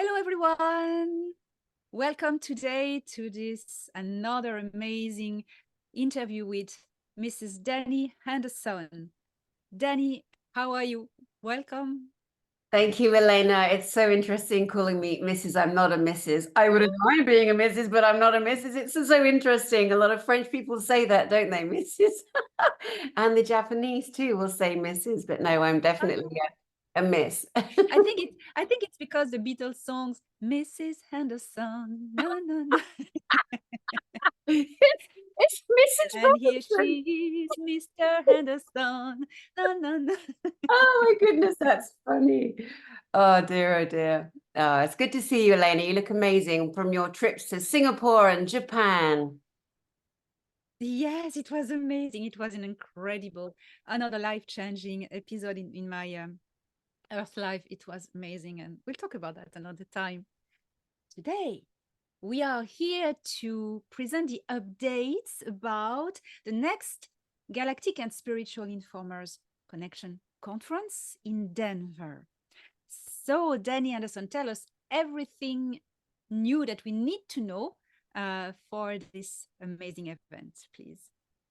Hello, everyone. Welcome today to this another amazing interview with Mrs. Danny Henderson. Danny, how are you? Welcome. Thank you, Elena. It's so interesting calling me Mrs. I'm not a Mrs. I wouldn't mind being a Mrs., but I'm not a Mrs. It's so interesting. A lot of French people say that, don't they, Mrs.? And the Japanese too will say Mrs., but no, I'm definitely a Miss. I think it's because the Beatles songs, Mrs. Henderson, no, no, no. It's Mrs. And here Robinson. she is, Mr. Henderson, no, no, no. Oh my goodness, that's funny. Oh dear, oh dear. Oh, it's good to see you, Elena. You look amazing from your trips to Singapore and Japan. Yes, it was amazing. It was an incredible, another life-changing episode in my Earth life. It was amazing, and we'll talk about that another time. Today, we are here to present the updates about the next Galactic and Spiritual Informers Connection Conference in Denver. So, Danny Anderson, tell us everything new that we need to know for this amazing event, please.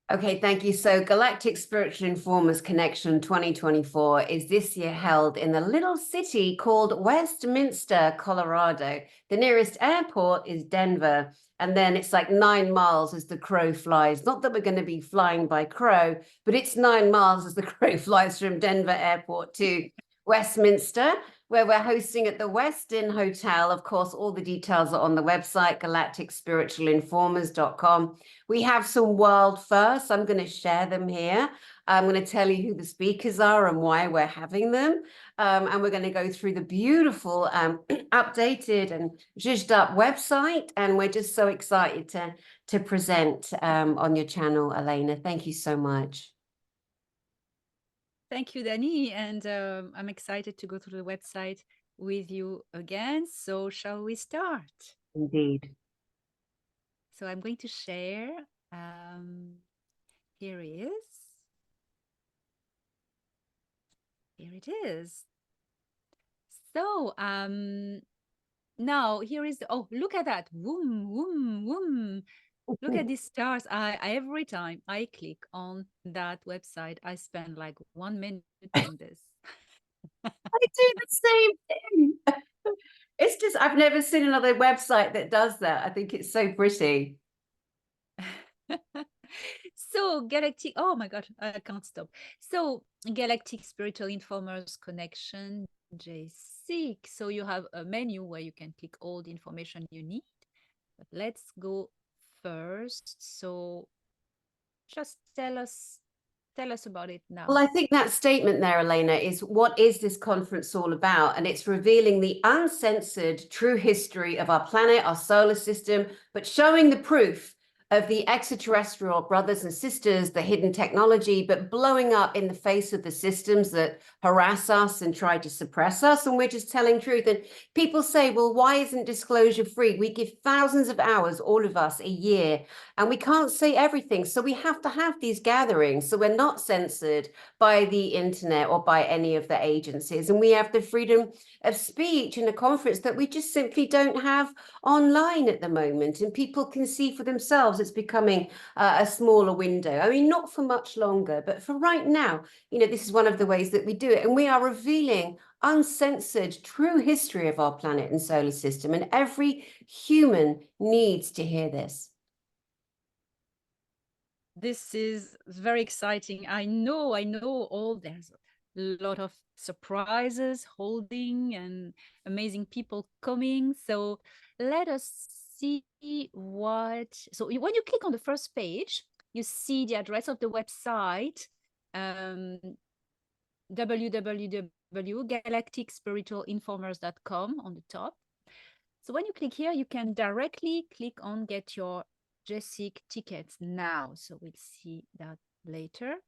Okay, thank you. So Galactic Spiritual Informers Connection 2024 is this year held in the little city called Westminster, Colorado. The nearest airport is Denver, and then it's like 9 miles as the crow flies. Not that we're going to be flying by crow, but it's 9 miles as the crow flies from Denver Airport to Westminster, where we're hosting at the Westin Hotel. Of course, all the details are on the website, galacticspiritualinformers.com. We have some world firsts. I'm going to share them here. I'm going to tell you who the speakers are and why we're having them. And we're going to go through the beautiful updated and zhuzhed up website. And we're just so excited to present on your channel, Elena. Thank you so much. Thank you, Danny. And I'm excited to go through the website with you again. So shall we start? Indeed. So I'm going to share. Here it is. Here it is. So now here is, oh, look at that. Woom, woom, woom. Look at these stars. Every time I click on that website, I spend like 1 minute on this. I do the same thing. It's just, I've never seen another website that does that. I think it's so pretty. So Galactic, oh my God, I can't stop. So Galactic Spiritual Informers Connection, Gsic. So you have a menu where you can click all the information you need. But let's go first. So just tell us about it now. Well, I think that statement there, Elena, is what is this conference all about? And it's revealing the uncensored true history of our planet, our solar system, but showing the proof of the extraterrestrial brothers and sisters, the hidden technology, but blowing up in the face of the systems that harass us and try to suppress us. And we're just telling truth. And people say, well, why isn't disclosure free? We give thousands of hours, all of us, a year, and we can't say everything. So we have to have these gatherings. So we're not censored by the internet or by any of the agencies. And we have the freedom of speech in a conference that we just simply don't have online at the moment. And people can see for themselves it's becoming a smaller window. I mean, not for much longer, but for right now, you know, this is one of the ways that we do it. And we are revealing uncensored true history of our planet and solar system. And every human needs to hear this. This is very exciting. I know there's a lot of surprises holding and amazing people coming. So let us see what, so when you click on the first page, you see the address of the website, www.galacticspiritualinformers.com on the top. So when you click here, you can directly click on get your Gsic tickets now. So we'll see that later.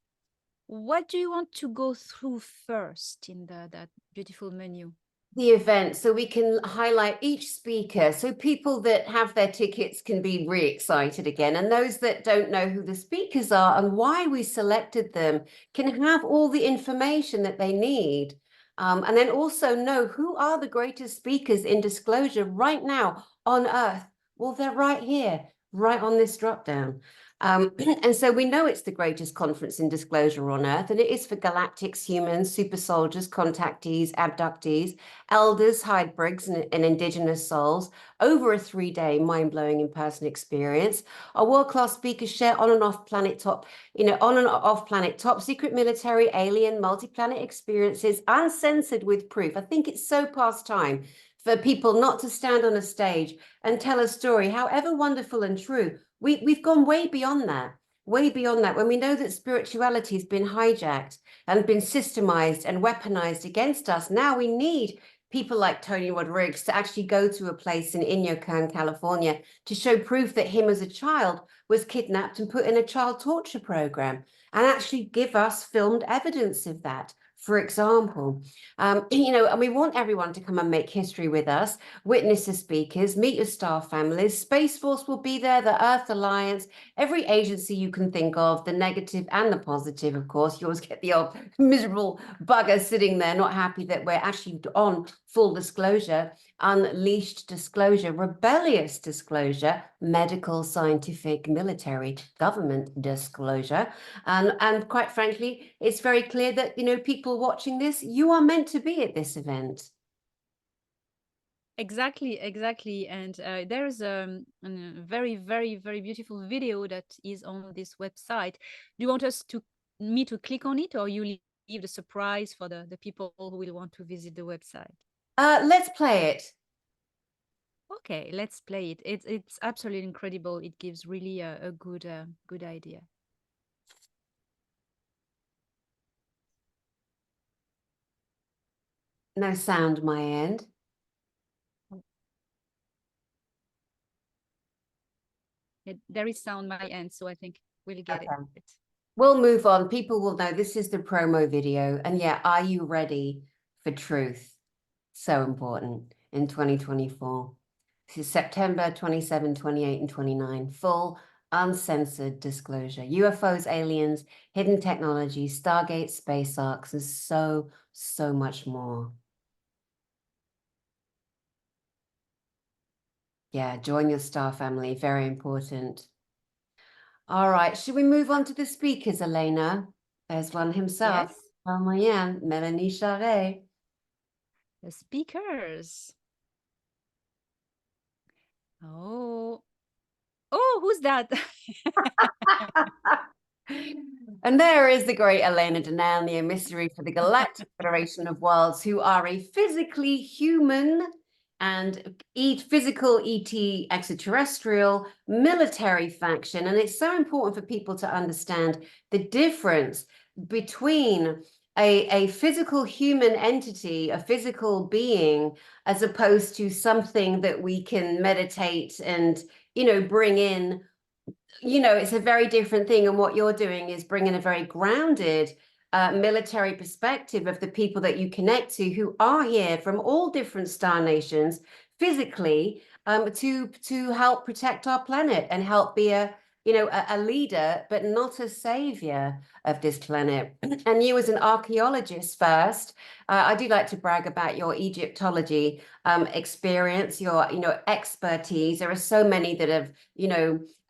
What do you want to go through first in that beautiful menu? The event, so we can highlight each speaker so people that have their tickets can be re-excited again, and those that don't know who the speakers are and why we selected them can have all the information that they need. And then also know who are the greatest speakers in disclosure right now on Earth. Well, they're right here, right on this drop down. And so we know it's the greatest conference in disclosure on Earth, and it is for galactics, humans, super soldiers, contactees, abductees, elders, hybrids, and indigenous souls, over a 3-day mind-blowing in-person experience. Our world-class speakers share on and off planet top, on and off planet top secret military, alien, multi-planet experiences, uncensored with proof. I think it's so past time for people not to stand on a stage and tell a story, however wonderful and true. We've gone way beyond that, when we know that spirituality has been hijacked and been systemized and weaponized against us. Now we need people like Tony Rodrigues to actually go to a place in Inyokan, California, to show proof that him as a child was kidnapped and put in a child torture program, and actually give us filmed evidence of that. For example, and we want everyone to come and make history with us, witness the speakers, meet your star families. Space Force will be there, the Earth Alliance, every agency you can think of, the negative and the positive, of course. You always get the old miserable bugger sitting there, not happy that we're actually on full disclosure, unleashed disclosure, rebellious disclosure, medical, scientific, military, government disclosure. And quite frankly, it's very clear that, people watching this, you are meant to be at this event. Exactly. And there's a very, very, very beautiful video that is on this website. Do you want me to click on it, or you leave the surprise for the people who will want to visit the website? Let's play it. Okay, let's play it. It's absolutely incredible. It gives really a good idea. No sound my end. There is sound my end, so I think we'll get Okay. it. We'll move on. People will know this is the promo video. And yeah, are you ready for truth? So important in 2024. This is September 27, 28, and 29. Full, uncensored disclosure. UFOs, aliens, hidden technology, Stargate, space arcs, and so, so much more. Yeah, join your star family. Very important. All right, should we move on to the speakers, Elena? There's one himself. Yes. Moyen, Melanie Share. The speakers. Oh, who's that? And there is the great Elena Danaan, the emissary for the Galactic Federation of Worlds, who are a physically human and physical ET extraterrestrial military faction. And it's so important for people to understand the difference between a physical human entity, a physical being, as opposed to something that we can meditate and, bring in. It's a very different thing. And what you're doing is bringing a very grounded military perspective of the people that you connect to, who are here from all different star nations physically, to help protect our planet and help be a leader, but not a savior of this planet. And you, as an archaeologist first, I do like to brag about your Egyptology experience, your expertise. There are so many that have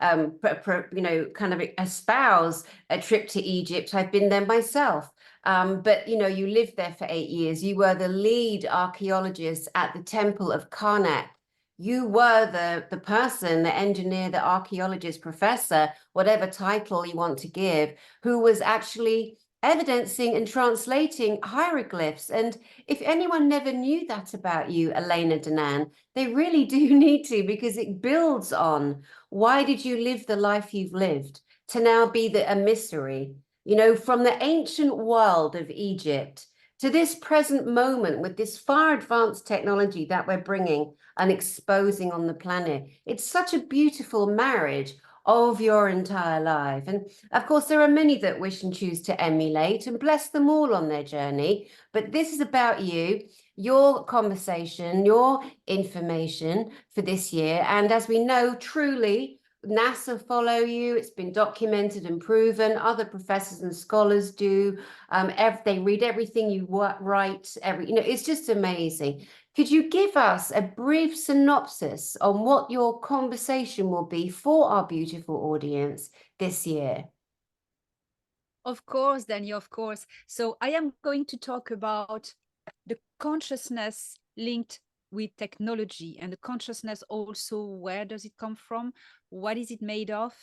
kind of espouse a trip to Egypt. I've been there myself. But you lived there for 8 years. You were the lead archaeologist at the Temple of Karnak. You were the person, the engineer, the archaeologist, professor, whatever title you want to give, who was actually evidencing and translating hieroglyphs. And if anyone never knew that about you, Elena Danaan, they really do need to, because it builds on why did you live the life you've lived to now be the emissary, from the ancient world of Egypt to this present moment with this far advanced technology that we're bringing and exposing on the planet. It's such a beautiful marriage of your entire life. And of course, there are many that wish and choose to emulate, and bless them all on their journey. But this is about you, your conversation, your information for this year. And as we know, truly, NASA follow you. It's been documented and proven. Other professors and scholars do. They read everything you write. It's just amazing. Could you give us a brief synopsis on what your conversation will be for our beautiful audience this year? Of course, Danny, of course. So I am going to talk about the consciousness linked with technology, and the consciousness also, where does it come from? What is it made of?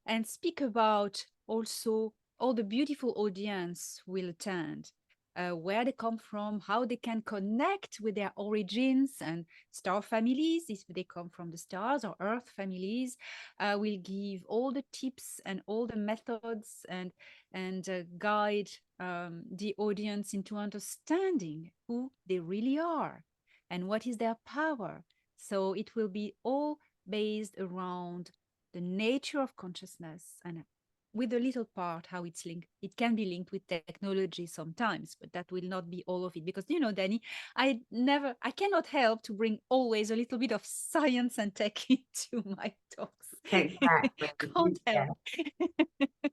And speak about also all the beautiful audience will attend, where they come from, how they can connect with their origins and star families, if they come from the stars or earth families. We'll give all the tips and all the methods and guide the audience into understanding who they really are and what is their power. So it will be all based around the nature of consciousness, and with a little part how it's linked. It can be linked with technology sometimes, but that will not be all of it, because Danny, I cannot help to bring always a little bit of science and tech into my talks. Exactly. Can't help.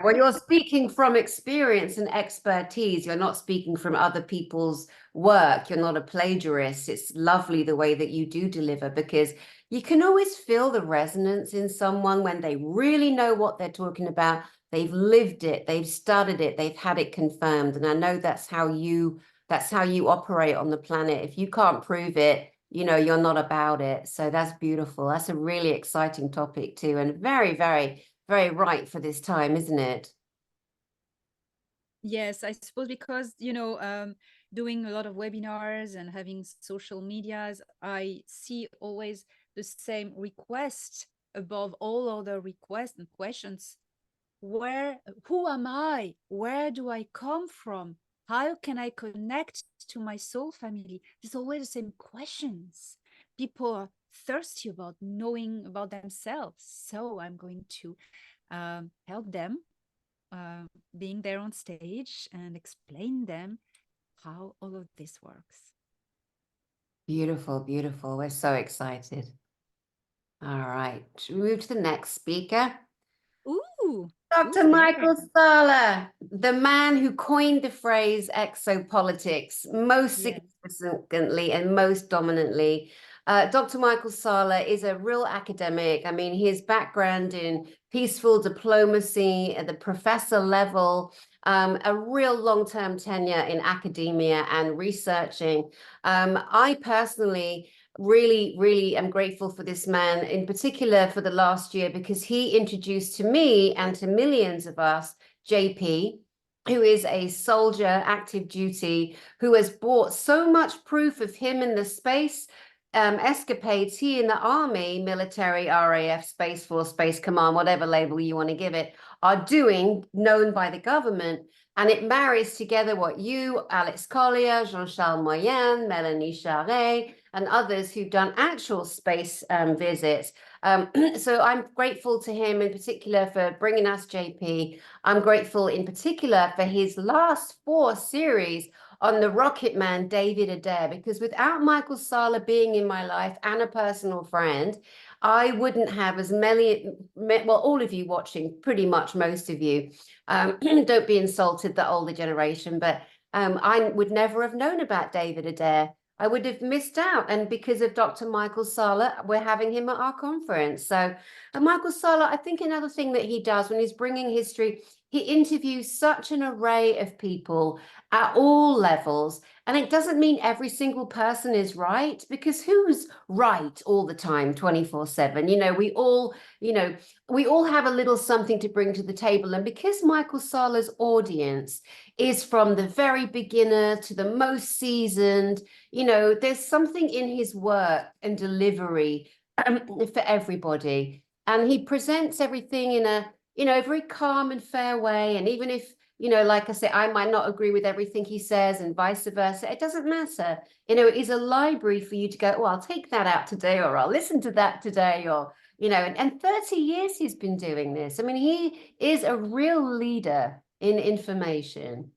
Well, you're speaking from experience and expertise. You're not speaking from other people's work. You're not a plagiarist. It's lovely the way that you do deliver, because you can always feel the resonance in someone when they really know what they're talking about. They've lived it, they've studied it, they've had it confirmed. And I know that's how you operate on the planet. If you can't prove it, you're not about it. So that's beautiful. That's a really exciting topic too, and very, very, very right for this time, isn't it? Yes, I suppose because, doing a lot of webinars and having social medias, I see always the same request above all other requests and questions. Who am I? Where do I come from? How can I connect to my soul family? There's always the same questions. People are thirsty about knowing about themselves. So I'm going to help them, being there on stage and explain them how all of this works. Beautiful, beautiful. We're so excited. All right. Should we move to the next speaker? Ooh, Dr. who's there? Michael Salah, the man who coined the phrase exopolitics most Yes. significantly and most dominantly. Dr. Michael Salah is a real academic. I mean, his background in peaceful diplomacy at the professor level, a real long-term tenure in academia and researching. I personally really am grateful for this man, in particular for the last year, because he introduced to me and to millions of us JP, who is a soldier, active duty, who has brought so much proof of him in the space escapades he in the army, military, RAF, Space Force, Space Command, whatever label you want to give it, are doing, known by the government. And it marries together what you, Alex Collier, Jean-Charles Moyen, Melanie Share, and others who've done actual space visits. So I'm grateful to him in particular for bringing us JP. I'm grateful in particular for his last 4 series on the rocket man, David Adair, because without Michael Salah being in my life and a personal friend, I wouldn't have as many, well, all of you watching, pretty much most of you, don't be insulted, the older generation, but I would never have known about David Adair. I would have missed out. And because of Dr. Michael Salah, we're having him at our conference. So Michael Salah, I think another thing that he does when he's bringing history, he interviews such an array of people at all levels. And it doesn't mean every single person is right, because who's right all the time, 24/7? We all have a little something to bring to the table. And because Michael Salah's audience is from the very beginner to the most seasoned, there's something in his work and delivery for everybody. And he presents everything in a, very calm and fair way. And even if, like I say, I might not agree with everything he says and vice versa, it doesn't matter. It is a library for you to go, oh, I'll take that out today, or I'll listen to that today, or, and 30 years he's been doing this. I mean, he is a real leader in information.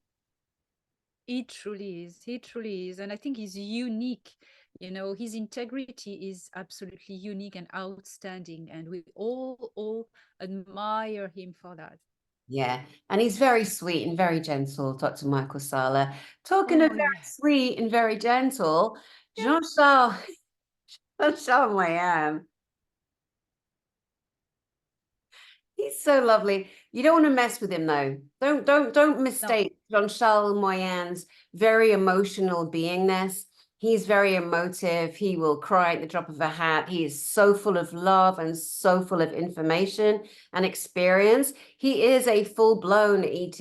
He truly is. He truly is. And I think he's unique You know, his integrity is absolutely unique and outstanding, and we all admire him for that. Yeah, and he's very sweet and very gentle, Dr. Michael Salah. Talking of Oh very yeah. sweet and very gentle, Yeah. Jean-Charles, Jean-Charles Moyen. He's so lovely. You don't want to mess with him though. Don't No. mistake Jean-Charles Moyen's very emotional beingness. He's very emotive. He will cry at the drop of a hat. He is so full of love and so full of information and experience. He is a full-blown ET.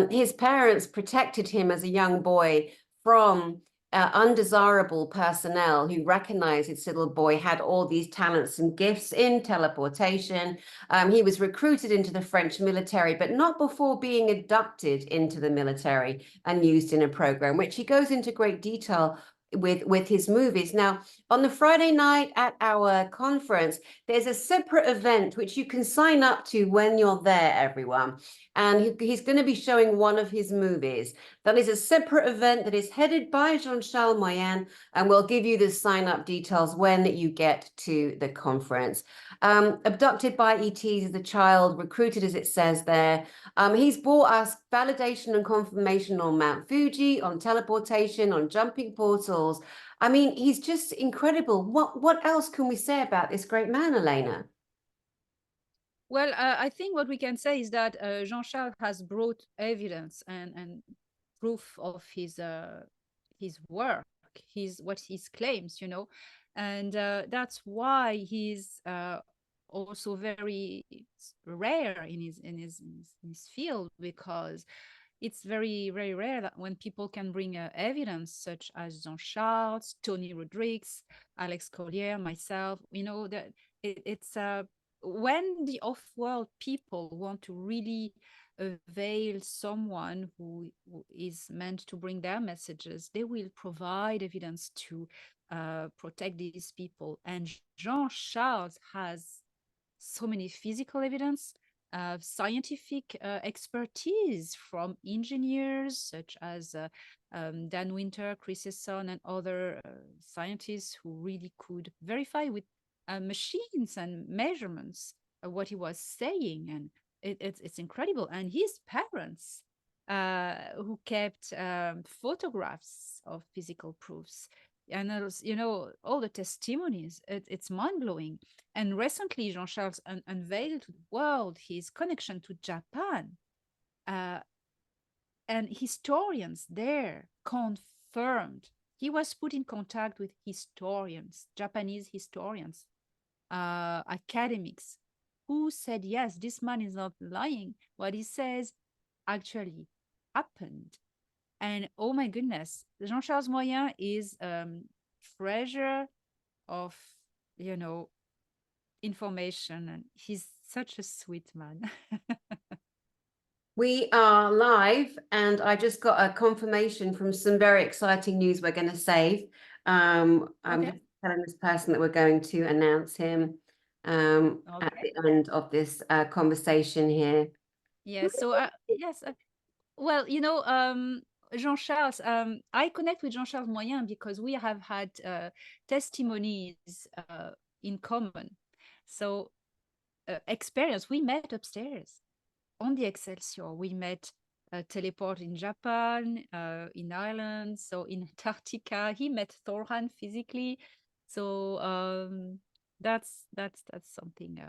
His parents protected him as a young boy from undesirable personnel who recognized this little boy had all these talents and gifts in teleportation. He was recruited into the French military, but not before being inducted into the military and used in a program, which he goes into great detail with his movies. Now, on the Friday night at our conference, there's a separate event which you can sign up to when you're there, everyone. And he's going to be showing one of his movies. That is a separate event that is headed by Jean-Charles Moyen, and we'll give you the sign-up details when you get to the conference. Abducted by ETs as a child, recruited as it says there. He's brought us validation and confirmation on Mount Fuji, on teleportation, on jumping portals. I mean, he's just incredible. What else can we say about this great man, Elena? Well, I think what we can say is that Jean-Charles has brought evidence and proof of his work, his what his claims, you know, and that's why he's also very rare in his field, because it's very rare that when people can bring evidence such as Jean-Charles, Tony Rodrigues, Alex Collier, myself, you know, that it's when the off-world people want to really avail someone who is meant to bring their messages, they will provide evidence to protect these people. And Jean-Charles has so many physical evidence, scientific expertise from engineers such as Dan Winter, Chris Esson, and other scientists who really could verify with machines and measurements what he was saying. And it's incredible. And his parents, who kept photographs of physical proofs, and you know, all the testimonies, it's mind-blowing. And recently Jean-Charles unveiled to the world his connection to Japan, uh, and historians there confirmed he was put in contact with historians, Japanese historians, academics, who said, yes, this man is not lying. What he says actually happened. And oh my goodness, Jean-Charles Moyen is treasure of, you know, information, and he's such a sweet man. We are live, and I just got a confirmation from some very exciting news we're going to save. I'm Okay. just telling this person that we're going to announce him at Okay. the end of this conversation here. Yes. So yes. Well, you know, Jean-Charles, I connect with Jean-Charles Moyen because we have had testimonies in common. So experience. We met upstairs on the Excelsior. We met teleport in Japan, in Ireland, so in Antarctica. He met Thorhan physically. So that's something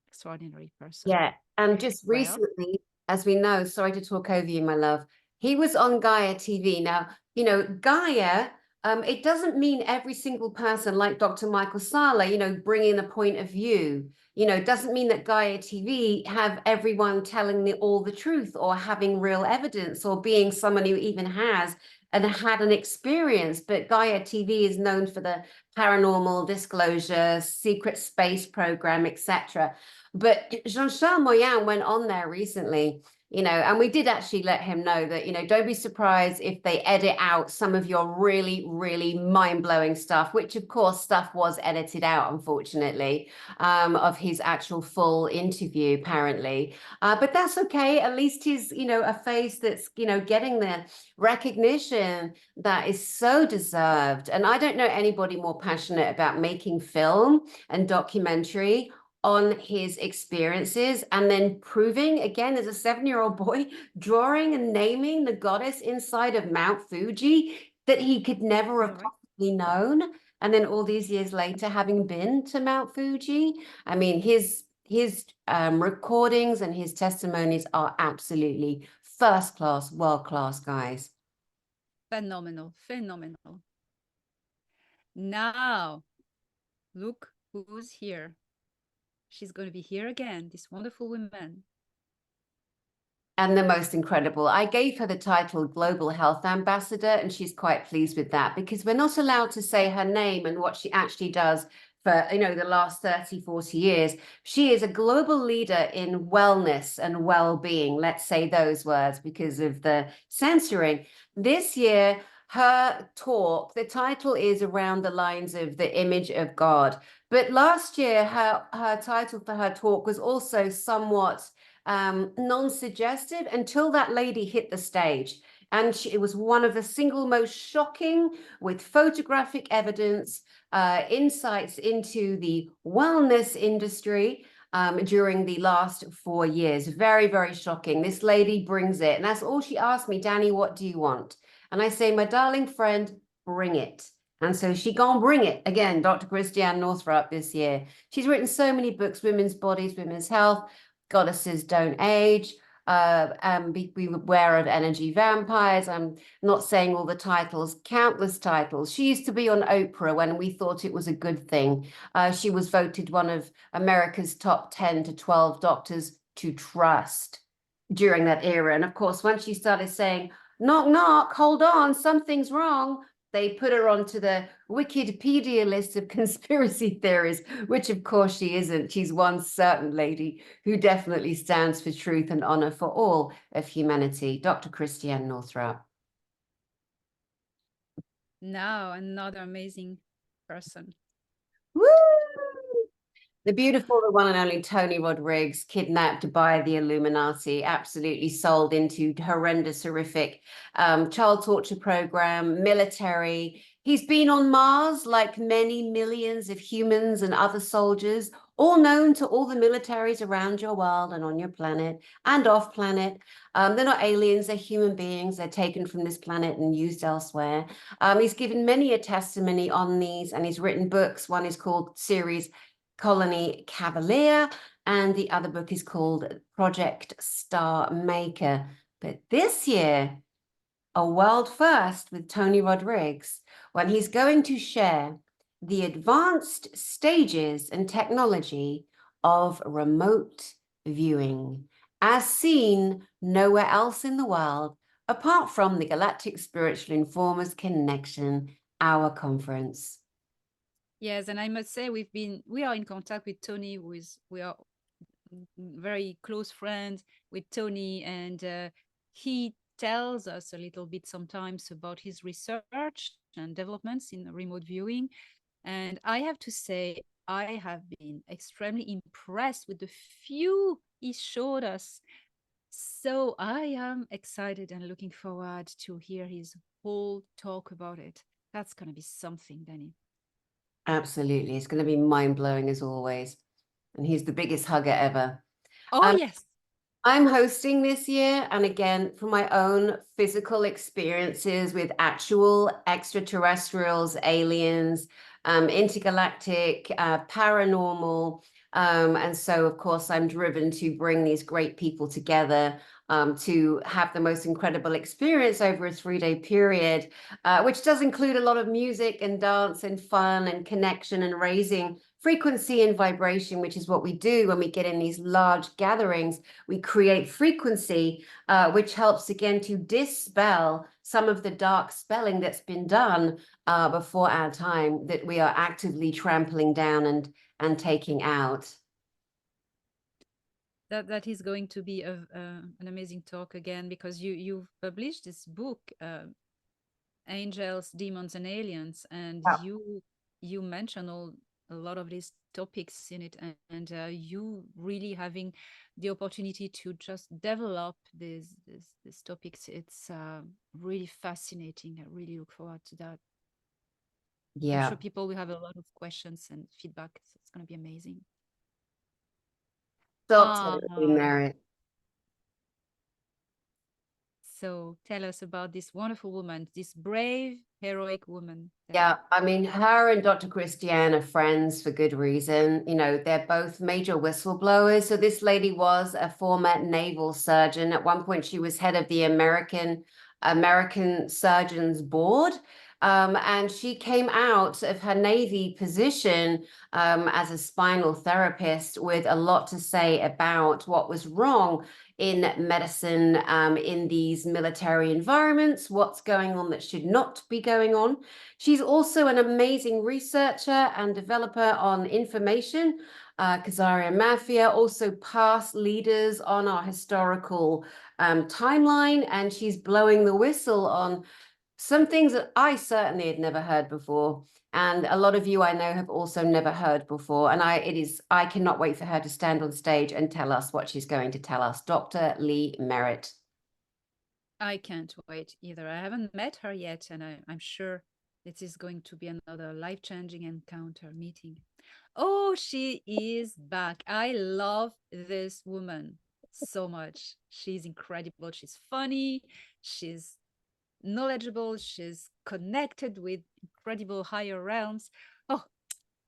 extraordinary person. Yeah, and Very just rare. recently, as we know, sorry to talk over you, my love, he was on Gaia TV. Now, you know, Gaia, it doesn't mean every single person like Dr. Michael Sala, you know, bringing a point of view. You know, it doesn't mean that Gaia TV have everyone telling all the truth or having real evidence or being someone who even has and had an experience. But Gaia TV is known for the paranormal disclosure, secret space program, etc. But Jean-Charles Moyen went on there recently you know, and we did actually let him know that, you know, don't be surprised if they edit out some of your really, really mind-blowing stuff, which of course stuff was edited out, unfortunately, of his actual full interview, apparently. But that's okay. At least he's, you know, a face that's, you know, getting the recognition that is so deserved. And I don't know anybody more passionate about making film and documentary on his experiences and then proving again as a 7-year-old boy, drawing and naming the goddess inside of Mount Fuji that he could never have possibly known. And then all these years later, having been to Mount Fuji, I mean, his recordings and his testimonies are absolutely first class, world class, guys. Phenomenal, phenomenal. Now, look who's here. She's going to be here again, this wonderful woman. And the most incredible. I gave her the title Global Health Ambassador, and she's quite pleased with that because we're not allowed to say her name and what she actually does for, you know, the last 30, 40 years. She is a global leader in wellness and well-being. Let's say those words because of the censoring. This year, her talk, the title is around the lines of the image of God. But last year, her title for her talk was also somewhat non-suggestive until that lady hit the stage. And it was one of the single most shocking, with photographic evidence, insights into the wellness industry during the last 4 years. Very, very shocking. This lady brings it. And that's all she asked me, Danny, what do you want? And I say, my darling friend, bring it. And so she gonna bring it again, Dr. Christiane Northrup this year. She's written so many books, women's bodies, women's health, goddesses don't age, beware of energy vampires. I'm not saying all the titles, countless titles. She used to be on Oprah when we thought it was a good thing. She was voted one of America's top 10 to 12 doctors to trust during that era. And of course, once she started saying, knock, knock, hold on, something's wrong, they put her onto the Wikipedia list of conspiracy theories, which of course she isn't. She's one certain lady who definitely stands for truth and honor for all of humanity, Dr. Christiane Northrup. Now, another amazing person. Woo! The beautiful, the one and only Tony Rodrigues, kidnapped by the Illuminati, absolutely sold into horrendous, horrific child torture program, military. He's been on Mars like many millions of humans and other soldiers, all known to all the militaries around your world and on your planet and off planet. They're not aliens, they're human beings. They're taken from this planet and used elsewhere. He's given many a testimony on these, and he's written books. One is called Series Colony Cavalier, and the other book is called Project Star Maker. But this year, a world first with Tony Rodrigues, when he's going to share the advanced stages and technology of remote viewing, as seen nowhere else in the world, apart from the Galactic Spiritual Informers Connection, our conference. Yes, and I must say we are in contact with Tony, we are very close friends with Tony, and he tells us a little bit sometimes about his research and developments in remote viewing. And I have to say, I have been extremely impressed with the few he showed us. So I am excited and looking forward to hear his whole talk about it. That's going to be something, Danny. Absolutely. It's going to be mind-blowing as always. And he's the biggest hugger ever. Oh, yes. I'm hosting this year. And again, from my own physical experiences with actual extraterrestrials, aliens, intergalactic, paranormal. And so, of course, I'm driven to bring these great people together to have the most incredible experience over a 3-day period, which does include a lot of music and dance and fun and connection and raising frequency and vibration, which is what we do when we get in these large gatherings. We create frequency, which helps again to dispel some of the dark spelling that's been done before our time, that we are actively trampling down and taking out. that is going to be an amazing talk again, because you've published this book, Angels, Demons, and Aliens, and Yeah. you mention a lot of these topics in it, and you really having the opportunity to just develop these topics. It's really fascinating. I really look forward to that. I'm Yeah. sure people will have a lot of questions and feedback. So it's going to be amazing. Dr. Ah, Merritt. so tell us about this wonderful woman, this brave, heroic woman. Yeah, I mean, her and Dr. Christiane are friends for good reason. You know, they're both major whistleblowers. So this lady was a former naval surgeon. At one point, she was head of the American Surgeons Board. And she came out of her Navy position as a spinal therapist with a lot to say about what was wrong in medicine, in these military environments, what's going on that should not be going on. She's also an amazing researcher and developer on information, Khazaria Mafia, also past leaders on our historical timeline, and she's blowing the whistle on some things that I certainly had never heard before. And a lot of you I know have also never heard before. And I cannot wait for her to stand on stage and tell us what she's going to tell us. Dr. Lee Merritt. I can't wait either. I haven't met her yet, and I'm sure it is going to be another life-changing encounter meeting. Oh, she is back. I love this woman so much. She's incredible. She's funny. She's knowledgeable. She's connected with incredible higher realms. Oh,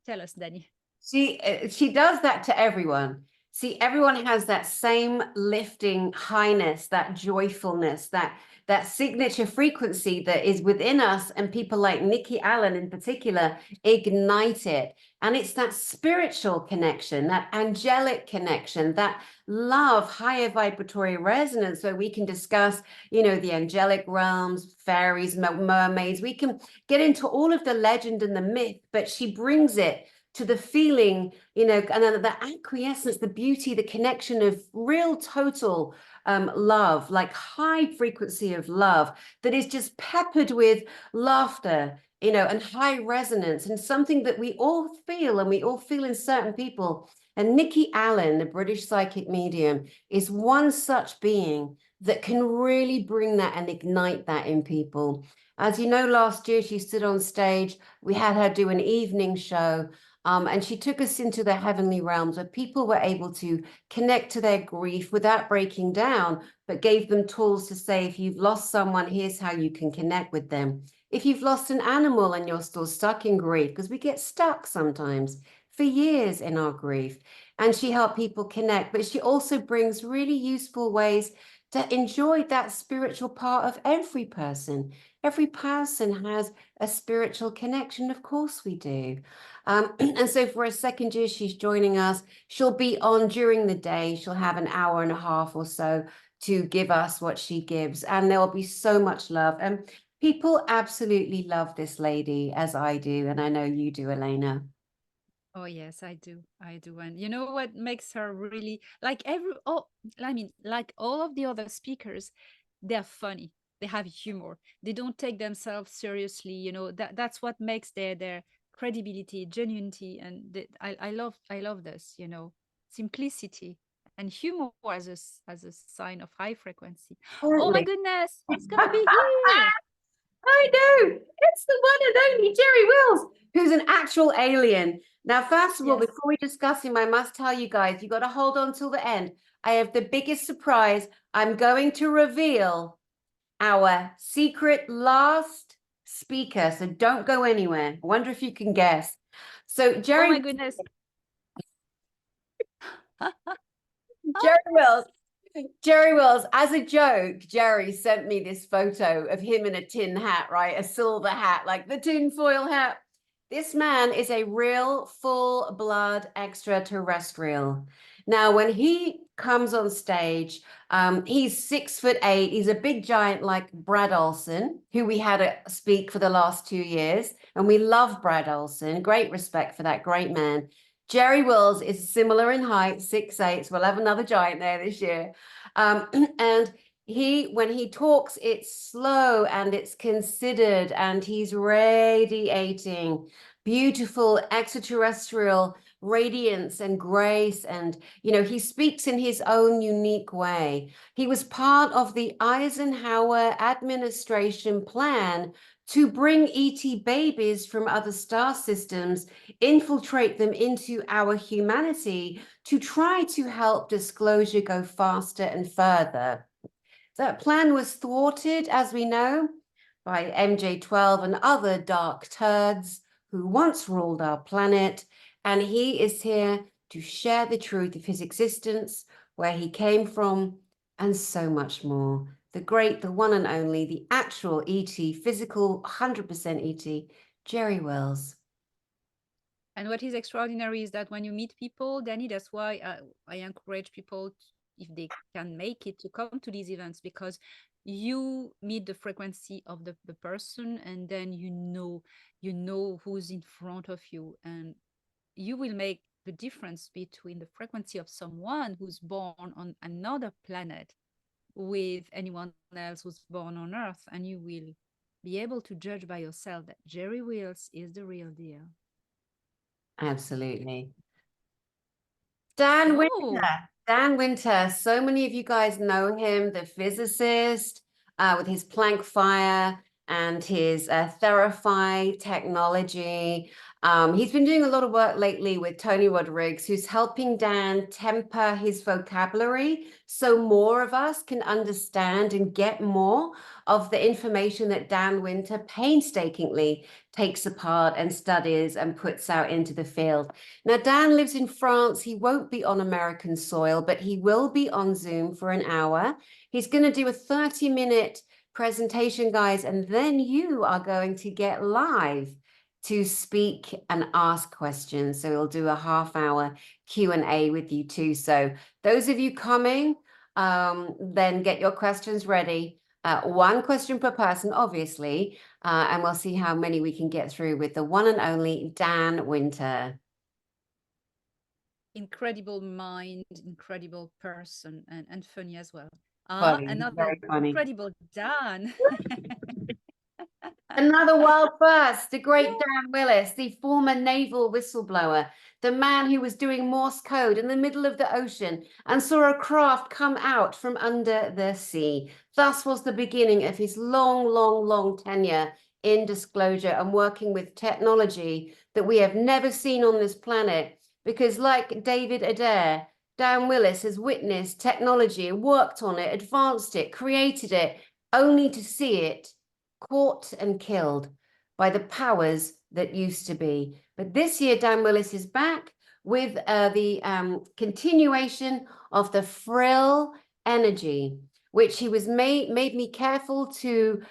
tell us, Danny. She does that to everyone. See, everyone has that same lifting highness, that joyfulness, that signature frequency that is within us, and people like Nikki Allen in particular ignite it. And it's that spiritual connection, that angelic connection, that love, higher vibratory resonance, where we can discuss, you know, the angelic realms, fairies, mermaids. We can get into all of the legend and the myth, but she brings it to the feeling, you know, and then the acquiescence, the beauty, the connection of real total love, like high frequency of love that is just peppered with laughter, you know, and high resonance, and something that we all feel, and we all feel in certain people. And Nikki Allen, the British psychic medium, is one such being that can really bring that and ignite that in people. As you know, last year she stood on stage. We had her do an evening show. And she took us into the heavenly realms where people were able to connect to their grief without breaking down, but gave them tools to say, if you've lost someone, here's how you can connect with them. If you've lost an animal and you're still stuck in grief, because we get stuck sometimes for years in our grief, and she helped people connect, but she also brings really useful ways to enjoy that spiritual part of every person. Every person has a spiritual connection. Of course we do. And so for a second year, she's joining us. She'll be on during the day. She'll have an hour and a half or so to give us what she gives. And there will be so much love. And people absolutely love this lady, as I do. And I know you do, Elena. Oh yes, I do. I do. And you know what makes her really like like all of the other speakers, they're funny. They have humor. They don't take themselves seriously. You know, that's what makes their credibility, genuinity, and I love this, you know, simplicity and humor as as a sign of high frequency. Oh my Certainly. goodness, he's gonna be here. I know. It's the one and only Jerry Wills, who's an actual alien. Now, first of all, Yes. before we discuss him, I must tell you guys, you got to hold on till the end. I have the biggest surprise. I'm going to reveal our secret last speaker, so don't go anywhere. I wonder if you can guess. So Oh Jerry my goodness. Wills, Jerry Wills, as a joke, Jerry sent me this photo of him in a tin hat, right? A silver hat, like the tinfoil hat. This man is a real full blood extraterrestrial. Now, when he comes on stage, he's 6'8". He's a big giant like Brad Olson, who we had speak for the last 2 years. And we love Brad Olson. Great respect for that great man. Jerry Wills is similar in height, 6'8". So we'll have another giant there this year. And when he talks, it's slow and it's considered, and he's radiating beautiful extraterrestrial radiance and grace. And, he speaks in his own unique way. He was part of the Eisenhower administration plan to bring ET babies from other star systems, infiltrate them into our humanity to try to help disclosure go faster and further. That plan was thwarted, as we know, by MJ12 and other dark turds who once ruled our planet, and he is here to share the truth of his existence, where he came from, and so much more. The great, the one and only, the actual ET, physical 100% ET, Jerry Wills. And what is extraordinary is that when you meet people, Danny, that's why I encourage people, if they can make it, to come to these events, because you meet the frequency of the person, and then you know who's in front of you, and you will make the difference between the frequency of someone who's born on another planet with anyone else who's born on Earth, and you will be able to judge by yourself that Jerry Wills is the real deal. Absolutely. Dan Winter. Dan Winter. So many of you guys know him, the physicist with his Planck fire and his Therify technology. He's been doing a lot of work lately with Tony Rodrigues, who's helping Dan temper his vocabulary so more of us can understand and get more of the information that Dan Winter painstakingly takes apart and studies and puts out into the field. Now, Dan lives in France. He won't be on American soil, but he will be on Zoom for an hour. He's going to do a 30-minute presentation, guys, and then you are going to get live to speak and ask questions. So we'll do a half-hour Q&A with you too. So those of you coming, then get your questions ready. One question per person, obviously, and we'll see how many we can get through with the one and only Dan Winter. Incredible mind, incredible person, and funny as well. Funny, Another very funny. incredible Dan. Another world first, the great Dan Willis, the former naval whistleblower, the man who was doing Morse code in the middle of the ocean and saw a craft come out from under the sea. Thus was the beginning of his long, long, long tenure in disclosure and working with technology that we have never seen on this planet. Because like David Adair, Dan Willis has witnessed technology, worked on it, advanced it, created it, only to see it caught and killed by the powers that used to be. But this year, Dan Willis is back with the continuation of the frill energy, which he was made me careful to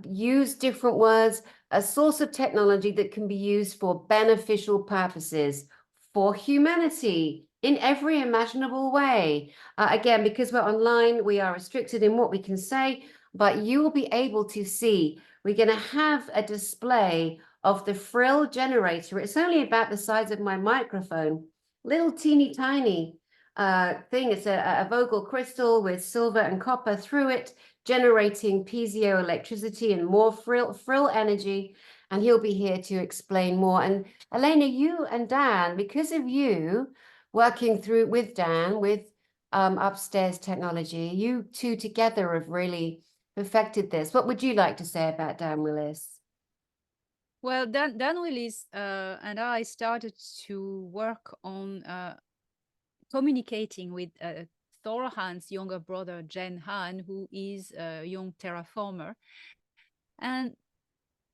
use different words, a source of technology that can be used for beneficial purposes for humanity in every imaginable way. Again, because we're online, we are restricted in what we can say, but you will be able to see, we're going to have a display of the frill generator. It's only about the size of my microphone, little teeny tiny thing. It's a Vogel crystal with silver and copper through it, generating piezoelectricity and more frill energy. And he'll be here to explain more. And Elena, you and Dan, because of you working through with Dan, with upstairs technology, you two together have really perfected this. What would you like to say about Dan Willis? Well, Dan Willis and I started to work on communicating with Thor Han's younger brother, Jen Han, who is a young terraformer. And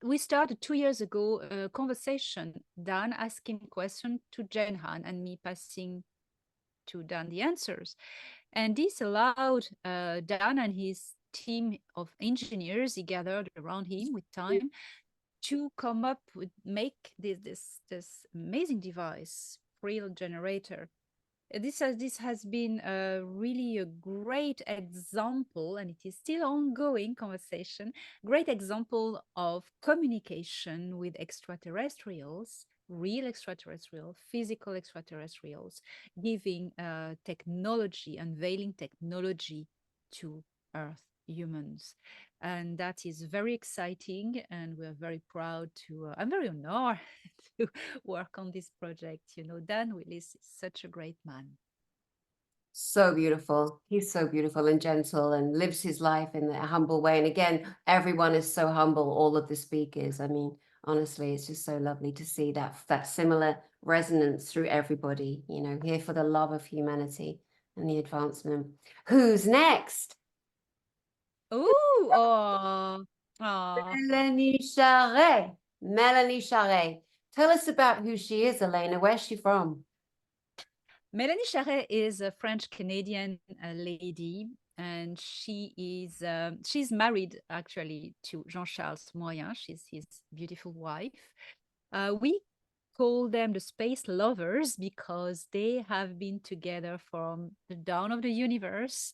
we started 2 years ago a conversation, Dan asking questions to Jen Han and me passing to Dan the answers. And this allowed Dan and his team of engineers he gathered around him with time to come up with make this amazing device, frill generator. This has been really a great example, and it is still ongoing conversation, great example of communication with extraterrestrials real extraterrestrial, physical extraterrestrials, giving technology, unveiling technology to Earth humans. And that is very exciting. And we're very proud to, I'm very honored to work on this project. You know, Dan Willis is such a great man. So beautiful. He's so beautiful and gentle and lives his life in a humble way. And again, everyone is so humble, all of the speakers. I mean, honestly, it's just so lovely to see that similar resonance through everybody, you know, here for the love of humanity and the advancement. Who's next? Ooh, oh, oh. Melanie Share. Melanie Share. Tell us about who she is, Elena. Where's she from? Melanie Share is a French Canadian lady, and she's married actually to Jean-Charles Moyen. She's his beautiful wife. We call them the space lovers because they have been together from the dawn of the universe.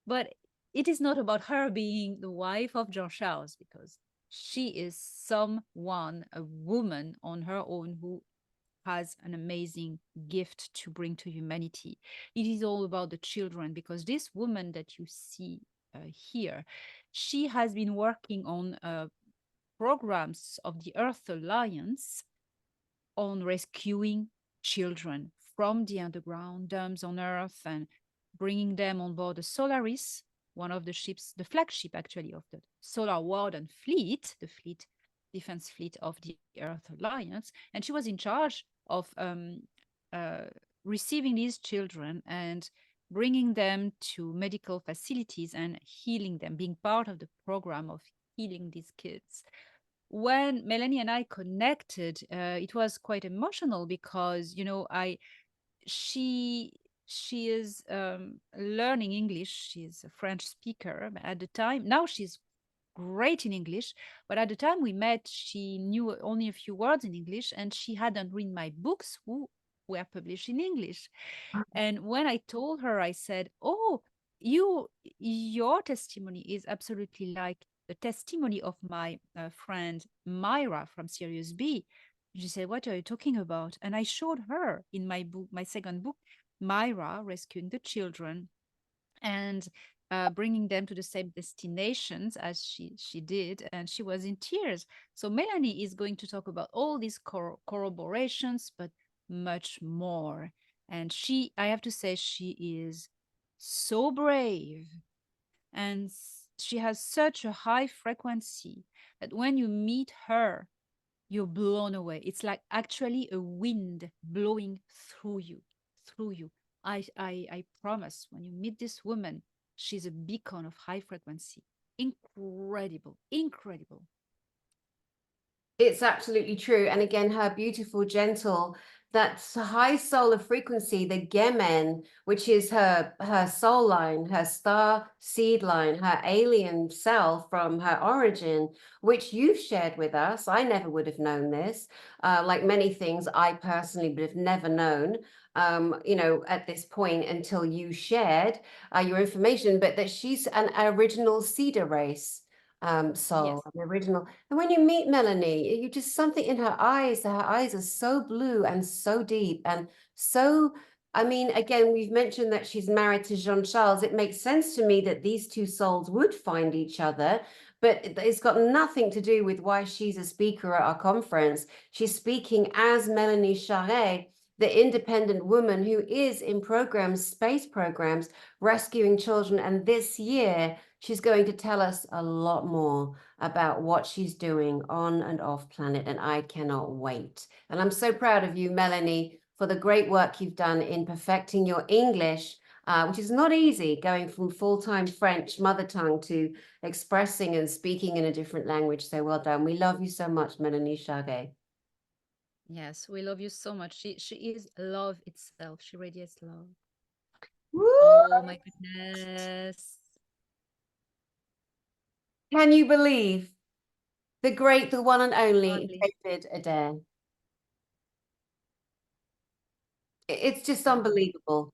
But it is not about her being the wife of Jean-Charles, because she is someone, a woman on her own, who has an amazing gift to bring to humanity. It is all about the children, because this woman that you see here, she has been working on programs of the Earth Alliance on rescuing children from the underground dumps on Earth and bringing them on board the Solaris, one of the ships, the flagship actually of the Solar Warden fleet, the fleet defense fleet of the Earth Alliance. And she was in charge of uh, receiving these children and bringing them to medical facilities and healing them, being part of the program of healing these kids. When Melanie and I connected, it was quite emotional because, you know, she she is learning English. She's a French speaker at the time. Now she's great in English, but at the time we met, she knew only a few words in English, and she hadn't read my books, who were published in English. And when I told her, I said, "Oh, your testimony is absolutely like the testimony of my friend Myra from Sirius B." She said, "What are you talking about?" And I showed her in my book, my second book, Myra rescuing the children and bringing them to the same destinations as she did, and she was in tears. So Melanie is going to talk about all these corroborations, but much more. And I have to say, she is so brave, and she has such a high frequency that when you meet her, you're blown away. It's like actually a wind blowing through you, through you. I promise, when you meet this woman, she's a beacon of high frequency. Incredible, incredible. It's absolutely true. And again, her beautiful, gentle, that high solar frequency, the Gemen, which is her soul line, her star seed line, her alien self from her origin, which you've shared with us. I never would have known this. Like many things, I personally would have never known, you know, at this point until you shared your information, but that she's an original cedar race. Soul, Yes. an original. And when you meet Melanie, you just something in her eyes. Her eyes are so blue and so deep and so. I mean, again, we've mentioned that she's married to Jean-Charles. It makes sense to me that these two souls would find each other, but it's got nothing to do with why she's a speaker at our conference. She's speaking as Melanie Share, the independent woman who is in programs, space programs, rescuing children. And this year, she's going to tell us a lot more about what she's doing on and off planet, and I cannot wait. And I'm so proud of you, Melanie, for the great work you've done in perfecting your English, which is not easy, going from full-time French mother tongue to expressing and speaking in a different language. So well done. We love you so much, Melanie Share. Yes, we love you so much. She is love itself. She radiates love. Woo! Oh my goodness. Can you believe the great, the one and only Hardly. David Adair? It's just Wow. unbelievable.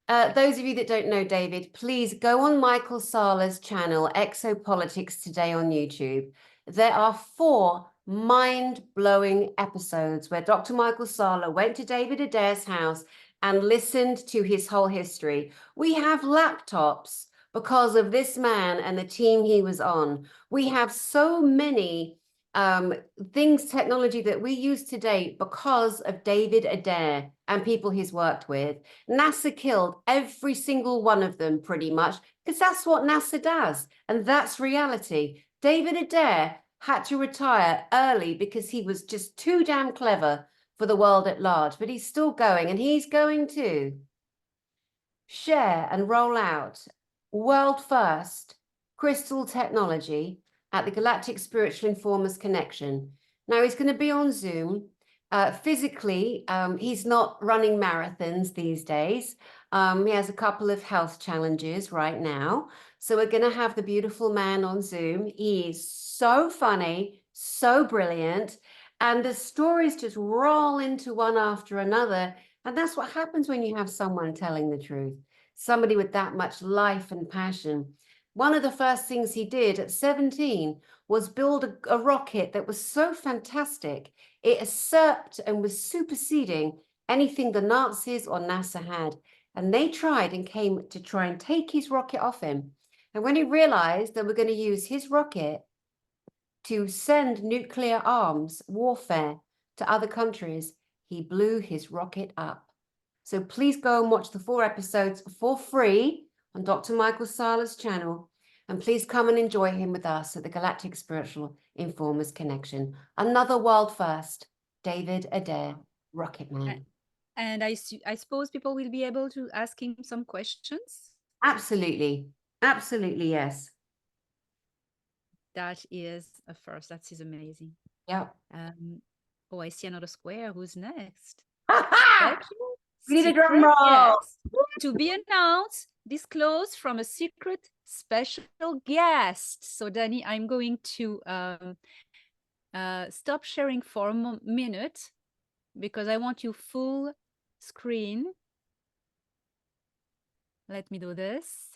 Those of you that don't know David, please go on Michael Salah's channel, Exopolitics Today on YouTube. There are 4 mind-blowing episodes where Dr. Michael Salah went to David Adair's house and listened to his whole history. We have laptops because of this man and the team he was on. We have so many things, technology that we use today because of David Adair and people he's worked with. NASA killed every single one of them pretty much because that's what NASA does. And that's reality. David Adair had to retire early because he was just too damn clever for the world at large, but he's still going, and he's going to share and roll out world first crystal technology at the Galactic Spiritual Informers Connection. Now he's going to be on Zoom. Physically, he's not running marathons these days. He has a couple of health challenges right now. So we're going to have the beautiful man on Zoom. He is so funny, so brilliant. And the stories just roll into one after another. And that's what happens when you have someone telling the truth. Somebody with that much life and passion. One of the first things he did at 17 was build a rocket that was so fantastic. It usurped and was superseding anything the Nazis or NASA had. And they tried and came to try and take his rocket off him. And when he realized they were going to use his rocket to send nuclear arms warfare to other countries, he blew his rocket up. So please go and watch the 4 episodes for free on Dr. Michael Salah's channel. And please come and enjoy him with us at the Galactic Spiritual Informers Connection. Another world first, David Adair, Rocket Man. And I suppose people will be able to ask him some questions? Absolutely. Absolutely, yes. That is a first. That is amazing. Yeah. Oh, I see another square. Who's next? We need a drum roll. To be announced, disclosed from a secret special guest. So, Danny, I'm going to stop sharing for a minute because I want you full screen. Let me do this.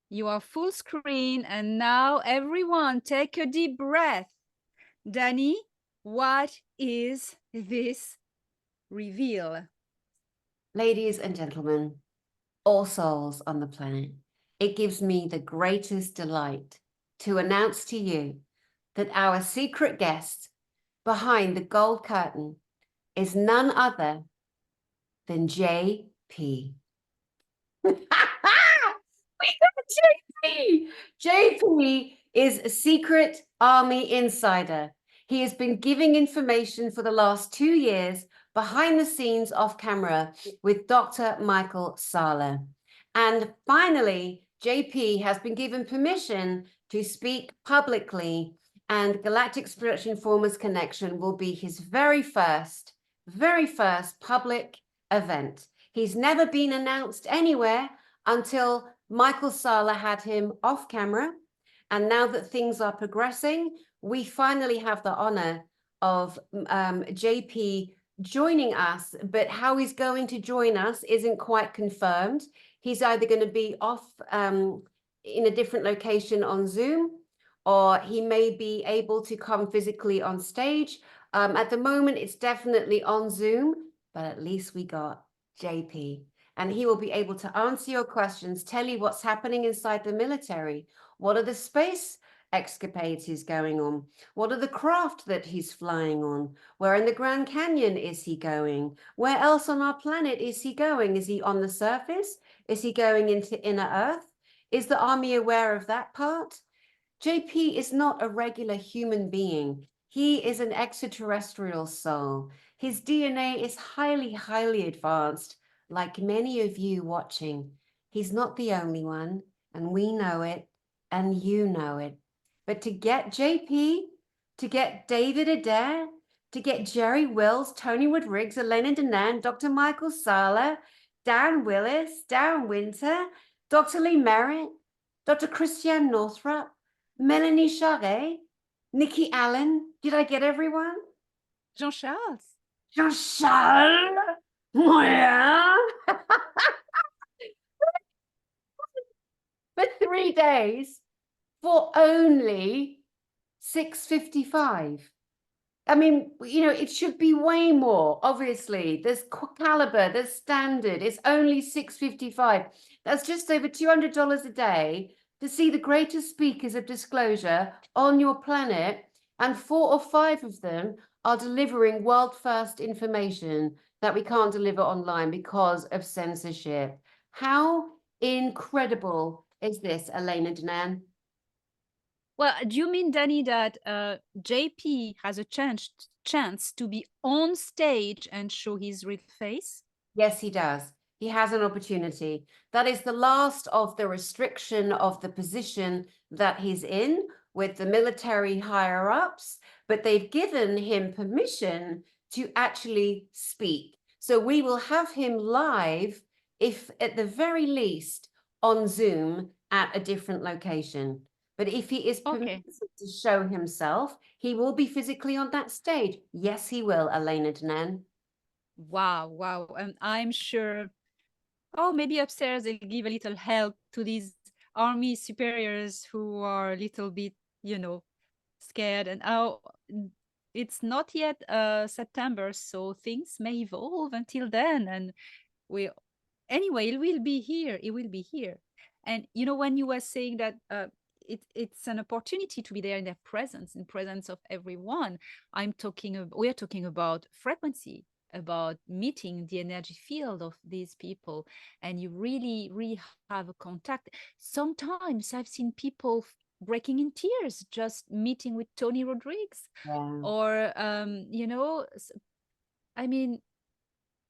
You are full screen, and now everyone take a deep breath. Danny, what is this reveal? Ladies and gentlemen, all souls on the planet, it gives me the greatest delight to announce to you that our secret guest behind the gold curtain is none other than JP. We got JP. JP is a secret army insider. He has been giving information for the last 2 years behind the scenes off camera with Dr. Michael Salah. And finally, JP has been given permission to speak publicly, and Galactic Spiritual Informers Connection will be his very first public event. He's never been announced anywhere until Michael Salah had him off camera. And now that things are progressing, we finally have the honor of JP joining us, but how he's going to join us isn't quite confirmed. He's either going to be off in a different location on Zoom, or he may be able to come physically on stage. At the moment, it's definitely on Zoom, but at least we got JP. And he will be able to answer your questions, tell you what's happening inside the military. What are the space escapades he's going on? What are the craft that he's flying on? Where in the Grand Canyon is he going? Where else on our planet is he going? Is he on the surface? Is he going into inner Earth? Is the army aware of that part? JP is not a regular human being. He is an extraterrestrial soul. His DNA is highly, highly advanced. Like many of you watching, he's not the only one, and we know it, and you know it. But to get JP, to get David Adair, to get Jerry Wills, Tony Rodrigues, Elena Danaan, Dr. Michael Salah, Dan Willis, Dan Winter, Dr. Lee Merritt, Dr. Christiane Northrup, Melanie Share, Nikki Allen. Did I get everyone? Jean-Charles. Jean-Charles. Moyen. For 3 days, for only 655. I mean, you know, it should be way more. Obviously, there's caliber, there's standard. It's only 655. That's just over $200 a day to see the greatest speakers of disclosure on your planet, and 4 or 5 of them are delivering world-first information that we can't deliver online because of censorship. How incredible is this, Elena Danaan? Well, do you mean, Danny, that JP has a chance to be on stage and show his real face? Yes, he does. He has an opportunity. That is the last of the restriction of the position that he's in with the military higher ups, but they've given him permission to actually speak. So we will have him live, if at the very least on Zoom at a different location. But if he is permitted to show himself, he will be physically on that stage. Yes, he will, Elena Danaan. Wow, wow. And I'm sure, oh, maybe upstairs they'll give a little help to these army superiors who are a little bit, you know, scared. And oh, it's not yet September, so things may evolve until then. And we, anyway, it will be here. It will be here. And you know, when you were saying that it's an opportunity to be there in their presence, in presence of everyone, we're talking about frequency, about meeting the energy field of these people, and you really, really have a contact. Sometimes I've seen people breaking in tears just meeting with Tony Rodrigues, Yeah. or you know, I mean,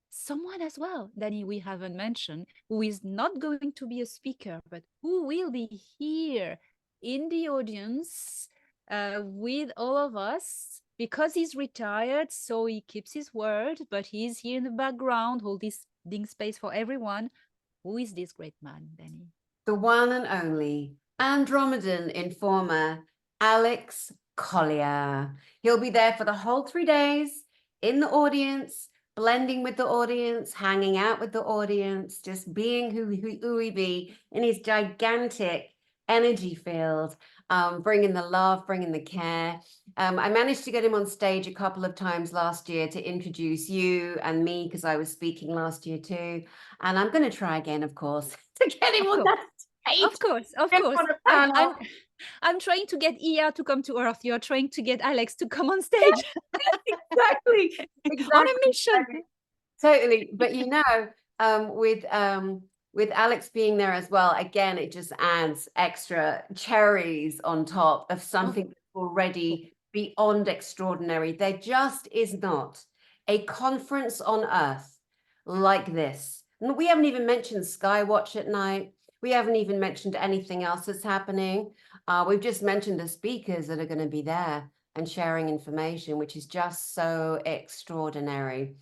someone as well, Danny, we haven't mentioned, who is not going to be a speaker, but who will be here in the audience with all of us, because he's retired, so he keeps his word, but he's here in the background, holding space for everyone. Who is this great man, Danny? The one and only Andromedan informer, Alex Collier. He'll be there for the whole 3 days in the audience, blending with the audience, hanging out with the audience, just being who he be in his gigantic energy field, bringing the love, bringing the care. I managed to get him on stage a couple of times last year to introduce you and me, because I was speaking last year too. And I'm going to try again, of course, to get him on that stage. Of course, of course. I'm trying to get Ia to come to Earth. You're trying to get Alex to come on stage. Exactly. On a mission. Totally. But you know, with Alex being there as well, again, it just adds extra cherries on top of something already beyond extraordinary. There just is not a conference on Earth like this. We haven't even mentioned Skywatch at night. We haven't even mentioned anything else that's happening. We've just mentioned the speakers that are going to be there and sharing information, which is just so extraordinary.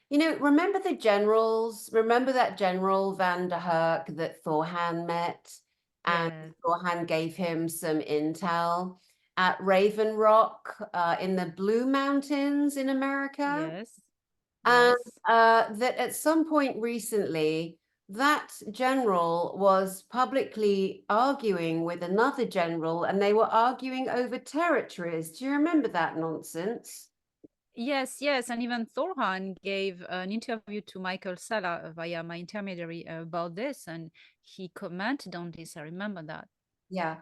You know, remember the generals? Remember that General Van der Herk that Thorhan met? And Thorhan gave him some intel at Raven Rock in the Blue Mountains in America. Yes. And that at some point recently, that general was publicly arguing with another general, and they were arguing over territories. Do you remember that nonsense? Yes, yes. And even Thorhan gave an interview to Michael Salah via my intermediary about this, and he commented on this. I remember that. Yeah.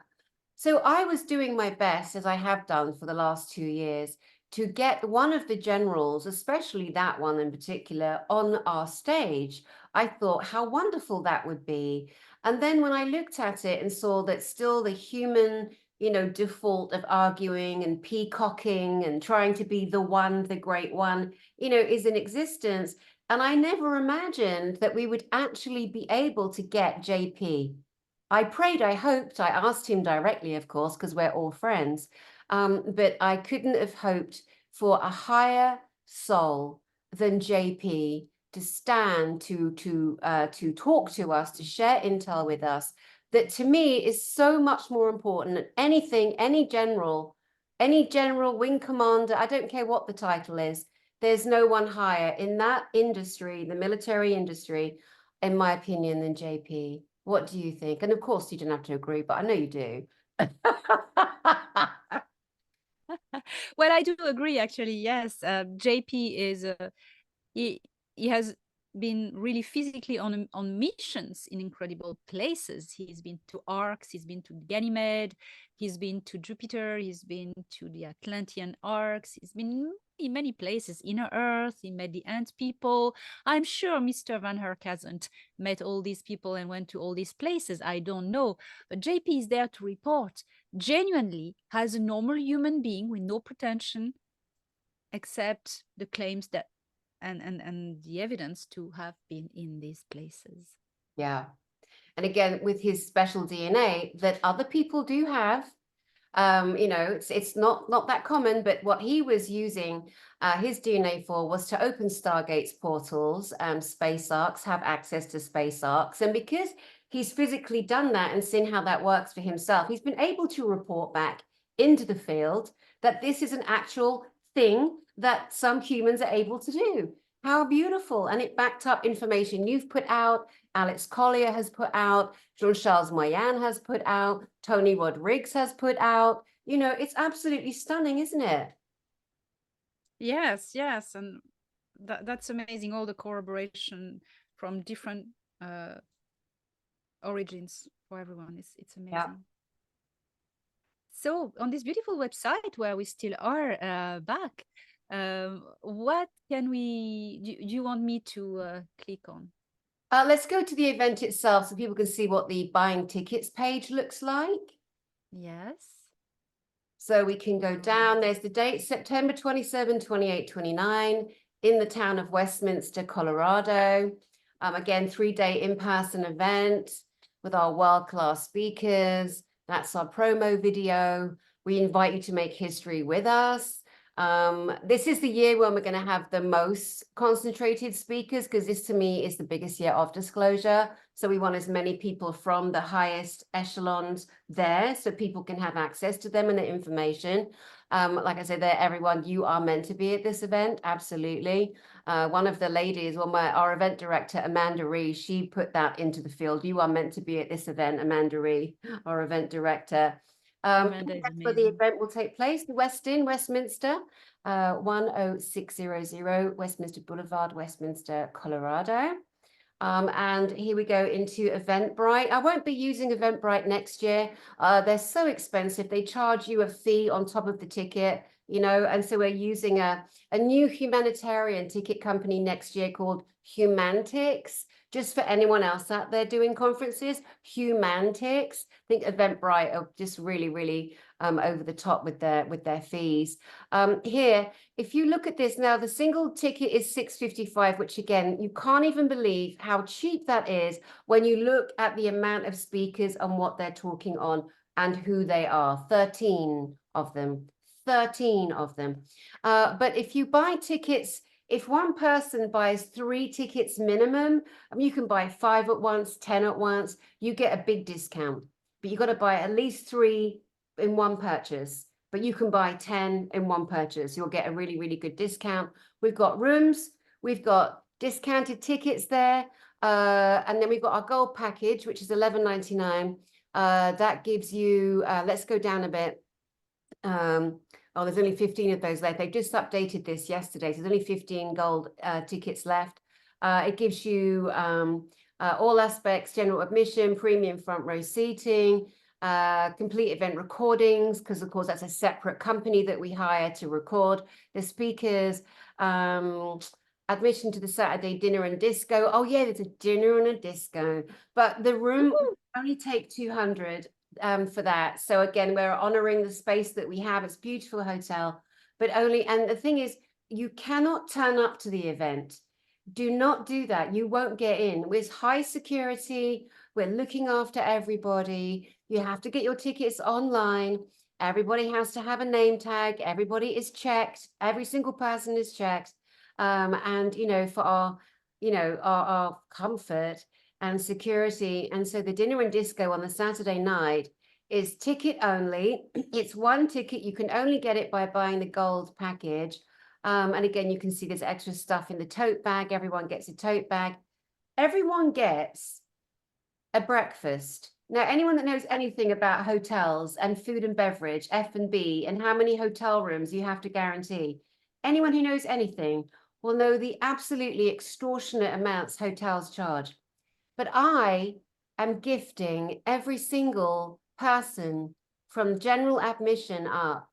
So I was doing my best, as I have done for the last 2 years, to get one of the generals, especially that one in particular, on our stage. I thought how wonderful that would be. And then when I looked at it and saw that still the human, you know, default of arguing and peacocking and trying to be the one, the great one, you know, is in existence. And I never imagined that we would actually be able to get JP. I prayed, I hoped, I asked him directly, of course, because we're all friends. But I couldn't have hoped for a higher soul than JP to stand to talk to us, to share intel with us. That to me is so much more important than anything, any general, wing commander, I don't care what the title is. There's no one higher in that industry, the military industry, in my opinion, than JP. What do you think? And of course, you don't have to agree, but I know you do. Well, I do agree, actually. Yes, JP is he has been really physically on missions in incredible places. He's been to Arcs, he's been to Ganymede, he's been to Jupiter, he's been to the Atlantean Arcs, he's been in many places, inner Earth, he met the ant people. I'm sure Mr. Van Herk hasn't met all these people and went to all these places. I don't know. But JP is there to report genuinely as a normal human being with no pretension except the claims that and the evidence to have been in these places. Yeah. And again, with his special DNA that other people do have, you know, it's not that common, but what he was using his DNA for was to open Stargate's portals. Space arcs have access to space arcs. And because he's physically done that and seen how that works for himself, he's been able to report back into the field that this is an actual thing that some humans are able to do. How beautiful. And it backed up information you've put out, Alex Collier has put out, Jean-Charles Moyen has put out, Tony Rodrigues has put out. You know, it's absolutely stunning, isn't it? Yes, yes. And that's amazing. All the corroboration from different origins for everyone. It's amazing. Yeah. So on this beautiful website where we still are back, what can we, do you want me to click on? Let's go to the event itself so people can see what the buying tickets page looks like. Yes. So we can go down. There's the date, September 27, 28, 29 in the town of Westminster, Colorado. Again, 3-day in-person event with our world-class speakers. That's our promo video. We invite you to make history with us. This is the year when we're going to have the most concentrated speakers, because this to me is the biggest year of disclosure. So we want as many people from the highest echelons there so people can have access to them and the information. Like I said there, everyone, you are meant to be at this event. Absolutely. One of the ladies, our event director, Amanda Ree, she put that into the field. You are meant to be at this event, Amanda Ree, our event director. That's where the event will take place, the West Inn, Westminster, 10600 Westminster Boulevard, Westminster, Colorado. And here we go into Eventbrite. I won't be using Eventbrite next year. They're so expensive. They charge you a fee on top of the ticket, you know, and so we're using a new humanitarian ticket company next year called Humantix. Just for anyone else out there doing conferences, Humantix. I think Eventbrite are just really, really over the top with their fees. Here, if you look at this now, the single ticket is $6.55, which again, you can't even believe how cheap that is when you look at the amount of speakers and what they're talking on and who they are. 13 of them. 13 of them. But if you buy tickets, if one person buys 3 tickets minimum, you can buy 5 at once, 10 at once, you get a big discount. But you've got to buy at least 3 in one purchase. But you can buy 10 in one purchase. You'll get a really, really good discount. We've got rooms, we've got discounted tickets there. And then we've got our gold package, which is $11.99. That gives you, let's go down a bit. Oh, there's only 15 of those left. They've just updated this yesterday. So there's only 15 gold tickets left. It gives you all aspects, general admission, premium front row seating, complete event recordings, because of course that's a separate company that we hire to record the speakers, admission to the Saturday dinner and disco. Oh yeah, there's a dinner and a disco, but the room only take 200 for that. So again, we're honoring the space that we have. It's a beautiful hotel, but only, and the thing is, you cannot turn up to the event. Do not do that. You won't get in. With high security, we're looking after everybody. You have to get your tickets online. Everybody has to have a name tag. Everybody is checked. Every single person is checked. And, you know, for our, you know, our comfort and security. And so the dinner and disco on the Saturday night is ticket only. It's one ticket. You can only get it by buying the gold package. And again, you can see there's extra stuff in the tote bag. Everyone gets a tote bag. Everyone gets a breakfast. Now, anyone that knows anything about hotels and food and beverage, F&B, and how many hotel rooms you have to guarantee, anyone who knows anything will know the absolutely extortionate amounts hotels charge. But I am gifting every single person from general admission up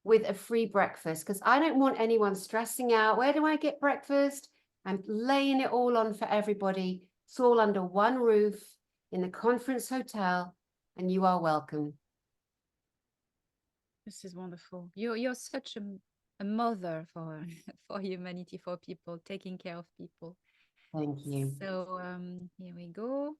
with a free breakfast, because I don't want anyone stressing out. Where do I get breakfast? I'm laying it all on for everybody. It's all under one roof in the conference hotel, and you are welcome. This is wonderful. You're such a mother for for humanity, for people, taking care of people. Thank you. So here we go.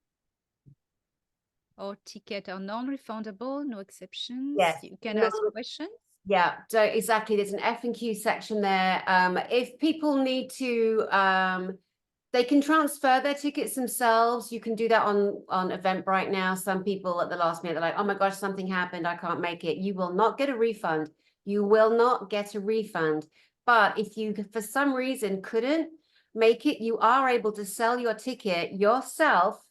All tickets are non-refundable, no exceptions. Yes. You can ask questions. Yeah, so exactly. There's an F&Q section there. If people need to, they can transfer their tickets themselves. You can do that on Eventbrite now. Some people at the last minute, they're like, oh my gosh, something happened, I can't make it. You will not get a refund. You will not get a refund. But if you, for some reason, couldn't make it, you are able to sell your ticket yourself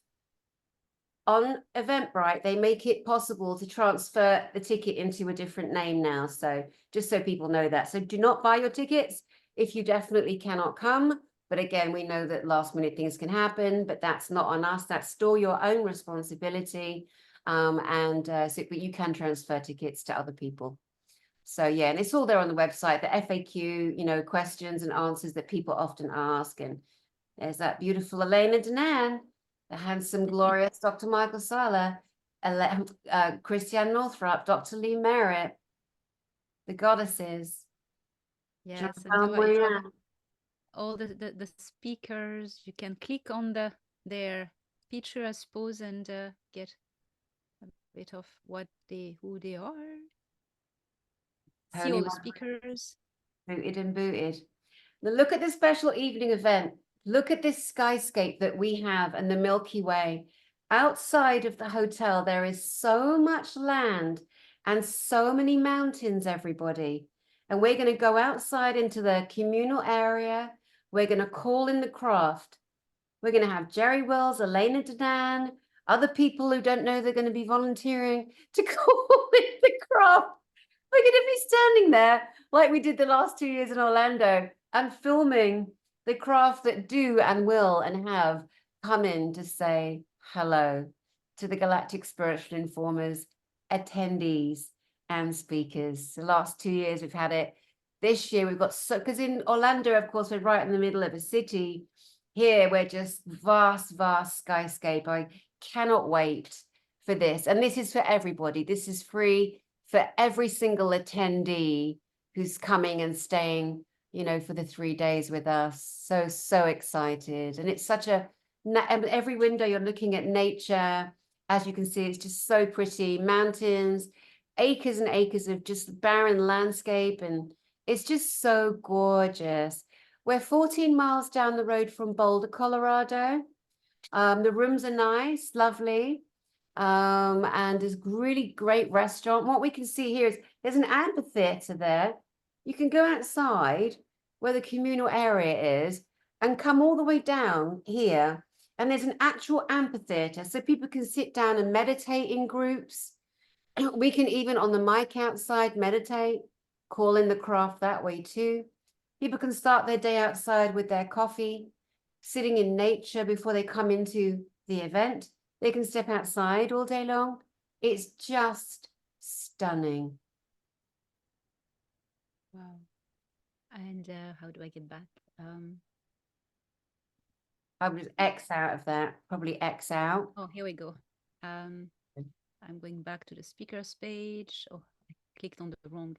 on Eventbrite. They make it possible to transfer the ticket into a different name now. So just so people know that. So do not buy your tickets if you definitely cannot come. But again, we know that last minute things can happen, but that's not on us. That's still your own responsibility. But you can transfer tickets to other people. So yeah, and it's all there on the website, the FAQ, you know, questions and answers that people often ask. And there's that beautiful Elena Danaan, the handsome, glorious Dr. Michael Salah, Christiane Northrup, Dr. Lee Merritt, the goddesses. Yes, and Moyen. all the speakers. You can click on their picture, I suppose, and get a bit of who they are. See all the speakers. Booted and booted. Now look at this special evening event. Look at this skyscape that we have and the Milky Way. Outside of the hotel, there is so much land and so many mountains, everybody. And we're going to go outside into the communal area. We're going to call in the craft. We're going to have Jerry Wills, Elena Danaan, other people who don't know they're going to be volunteering to call in the craft. We're going to be standing there like we did the last 2 years in Orlando and filming the craft that do and will and have come in to say hello to the Galactic Spiritual Informers, attendees and speakers. The last 2 years we've had it. This year we've got because in Orlando, of course, we're right in the middle of a city. Here we're just vast skyscape. I cannot wait for this. And this is for everybody. This is free for every single attendee who's coming and staying, you know, for the 3 days with us. So excited. And it's such every window you're looking at nature. As you can see, it's just so pretty. Mountains, acres and acres of just barren landscape. And it's just so gorgeous. We're 14 miles down the road from Boulder, Colorado. The rooms are nice, lovely. And there's really great restaurant. What we can see here is there's an amphitheater there. You can go outside where the communal area is and come all the way down here. And there's an actual amphitheater so people can sit down and meditate in groups. We can even on the mic outside meditate, call in the craft that way too. People can start their day outside with their coffee, sitting in nature before they come into the event. They can step outside all day long. It's just stunning. Wow. And how do I get back? I would X out of that, probably X out. Oh, here we go. I'm going back to the speakers page. Oh, I clicked on the wrong.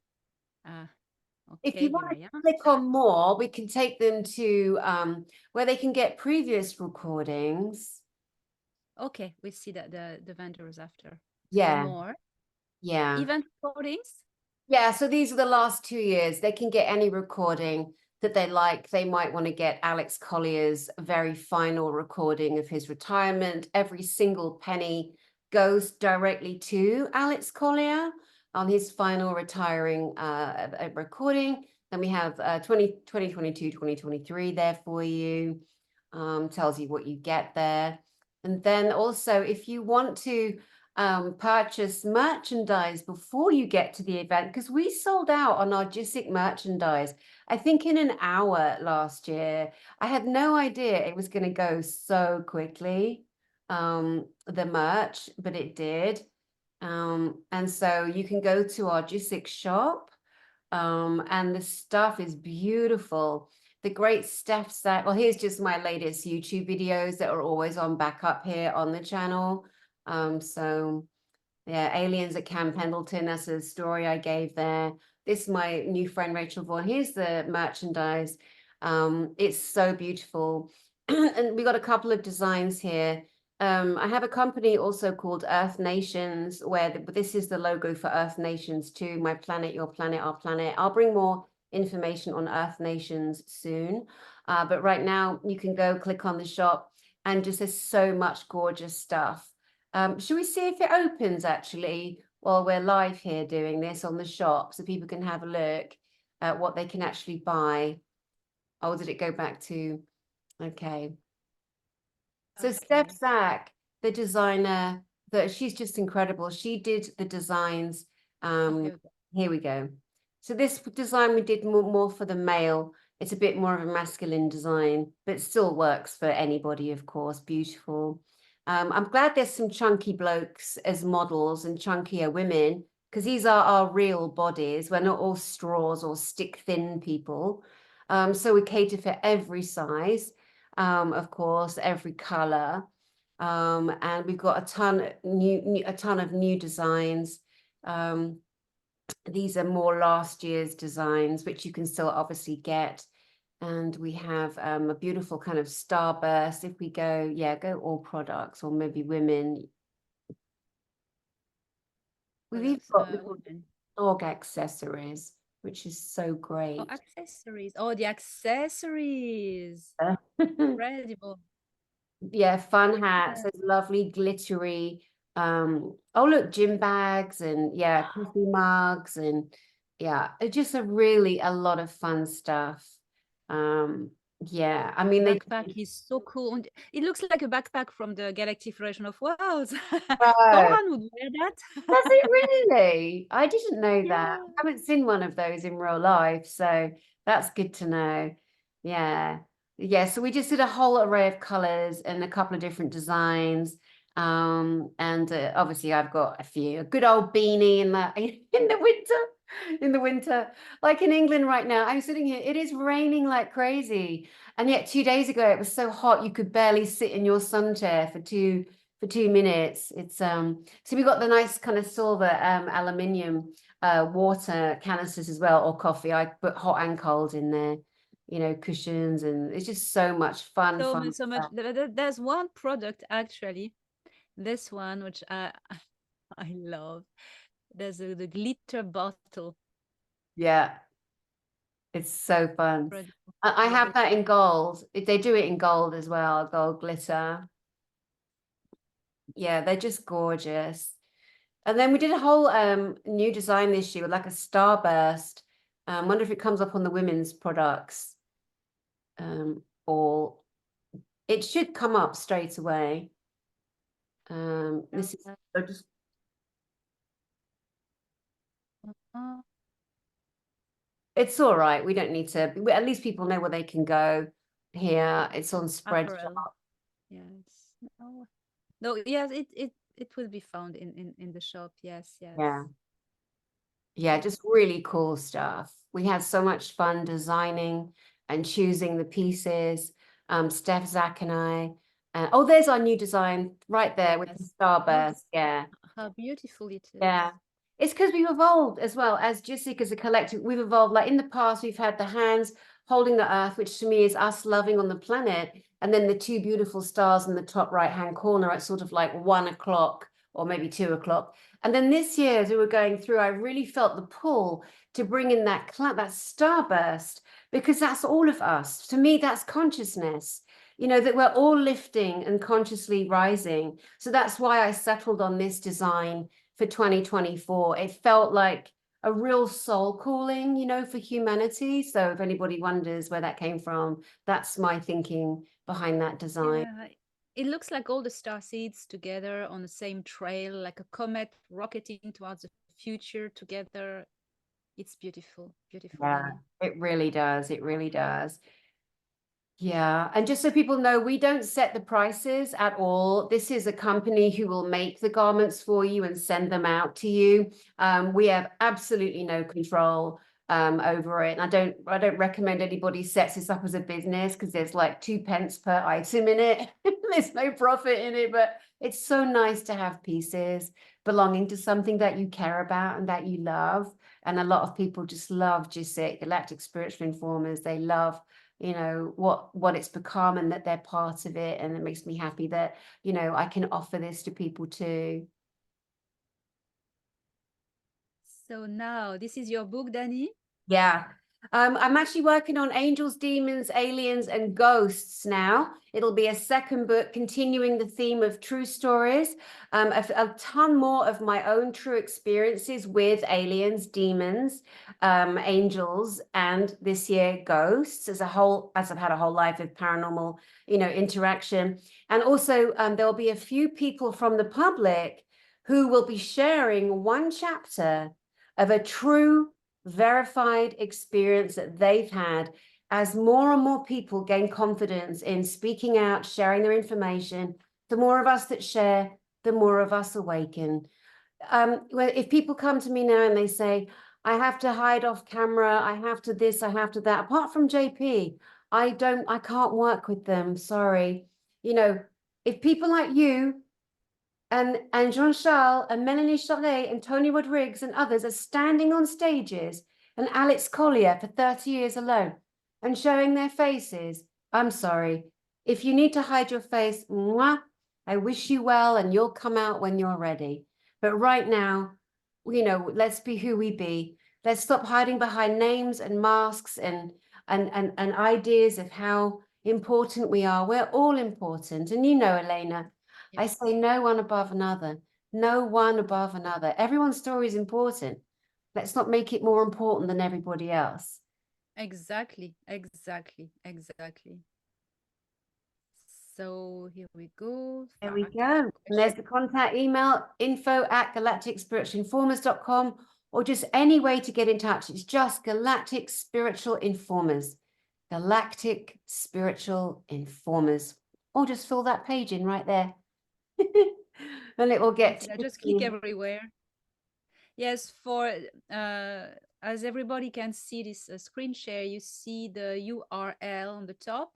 Okay, if you want to click on more, we can take them to where they can get previous recordings. Okay, we see that the vendors after. Yeah. More. Yeah. Event recordings? Yeah, so these are the last 2 years. They can get any recording that they like. They might want to get Alex Collier's very final recording of his retirement. Every single penny goes directly to Alex Collier on his final retiring recording. Then we have 2022, 2023 there for you. Tells you what you get there. And then also, if you want to purchase merchandise before you get to the event, because we sold out on our Gsic merchandise, I think in an hour last year. I had no idea it was going to go so quickly, the merch, but it did. And so you can go to our Gsic shop, and the stuff is beautiful. The great Steph said, well, here's just my latest YouTube videos that are always on backup here on the channel. So yeah, Aliens at Camp Pendleton, that's a story I gave there. This is my new friend Rachel Vaughan. Here's the merchandise. It's so beautiful. And we got a couple of designs here. I have a company also called Earth Nations, where this is the logo for Earth Nations too. My planet, your planet, our planet. I'll bring more information on Earth Nations soon. But right now you can go click on the shop, and just there's so much gorgeous stuff. Should we see if it opens actually while we're live here doing this on the shop, so people can have a look at what they can actually buy? Oh, did it go back to, okay. So Steph Zach, the designer, she's just incredible. She did the designs. Here we go. So this design we did more for the male. It's a bit more of a masculine design, but it still works for anybody, of course. Beautiful. I'm glad there's some chunky blokes as models and chunkier women, because these are our real bodies. We're not all straws or stick thin people. So we cater for every size, of course, every color. And we've got a ton of new designs. These are more last year's designs, which you can still obviously get. And we have a beautiful kind of starburst. If we go, go all products, or maybe women. We've even got little dog accessories, which is so great. Oh, accessories. Oh, the accessories. Incredible. Yeah, fun hats. There's lovely glittery. Oh, look, gym bags, and coffee mugs, and it's just a lot of fun stuff. Yeah, I mean, the backpack is so cool. And it looks like a backpack from the Galactic version of Worlds. Oh, Someone would wear that. does it really? I didn't know that. I haven't seen one of those in real life, so that's good to know. Yeah. So we just did a whole array of colors and a couple of different designs. And obviously I've got a good old beanie in the winter, like in England right now. I'm sitting here, it is raining like crazy, and yet 2 days ago it was so hot you could barely sit in your sun chair for 2 minutes. It's so we got the nice kind of silver aluminium water canisters as well, or coffee. I put hot and cold in there, cushions, and it's just so much fun. So much. There's one product actually, this one which I love. There's the glitter bottle. Yeah, it's so fun. I have that in gold. They do it in gold as well, gold glitter. Yeah, they're just gorgeous. And then we did a whole new design this year with like a starburst. Wonder if it comes up on the women's products. Or it should come up straight away. This is just it's all right. We don't need to. At least people know where they can go. Here, it's on spread shop. Yes. No. Yes. It will be found in the shop. Yes. Yeah, just really cool stuff. We had so much fun designing and choosing the pieces. Steph, Zach, and I. Oh, there's our new design right there with the starburst. Yeah. How beautiful it is. Yeah. It's because we've evolved as well as Gsic as a collective. We've evolved. Like in the past, we've had the hands holding the earth, which to me is us loving on the planet. And then the two beautiful stars in the top right-hand corner at sort of like 1 o'clock or maybe 2 o'clock. And then this year, as we were going through, I really felt the pull to bring in that starburst, because that's all of us. To me, that's consciousness, that we're all lifting and consciously rising. So that's why I settled on this design for 2024. It felt like a real soul calling, for humanity. So if anybody wonders where that came from, that's my thinking behind that design. it looks like all the star seeds together on the same trail, like a comet rocketing towards the future together. It's beautiful, beautiful, Yeah, Danny. it really does. It really does. Yeah, and just so people know, we don't set the prices at all. This is a company who will make the garments for you and send them out to you. We have absolutely no control over it. And I don't recommend anybody sets this up as a business because there's like 2 pence per item in it. There's no profit in it, but it's so nice to have pieces belonging to something that you care about and that you love. And a lot of people just love Gsic, Galactic Spiritual Informers. They love what it's become and that they're part of it, and it makes me happy that I can offer this to people too. So now this is your book, Danny. Yeah. I'm actually working on angels, demons, aliens, and ghosts now. It'll be a second book continuing the theme of true stories, a ton more of my own true experiences with aliens, demons, angels, and this year ghosts as I've had a whole life of paranormal, interaction. And also there'll be a few people from the public who will be sharing one chapter of a true verified experience that they've had. As more and more people gain confidence in speaking out, sharing their information, the more of us that share, the more of us awaken. If people come to me now and they say, I have to hide off camera, I have to this, I have to that, apart from JP, I can't work with them, sorry. If people like you and Jean-Charles and Melanie Share and Tony Rodrigues and others are standing on stages, and Alex Collier for 30 years alone and showing their faces. I'm sorry. If you need to hide your face, mwah, I wish you well and you'll come out when you're ready. But right now, let's be who we be. Let's stop hiding behind names and masks and ideas of how important we are. We're all important. And Elena, I Yes, say no one above another, no one above another. Everyone's story is important. Let's not make it more important than everybody else. exactly, exactly, exactly. So here we go. There we Fact go. And there's question. the contact email, info@galacticspiritualinformers.com, or just any way to get in touch. It's just Galactic Spiritual Informers. Galactic Spiritual Informers. Or just fill that page in right there. And it will get That's it. I to just click you. everywhere. Yes, for as everybody can see this screen share, you see the URL on the top.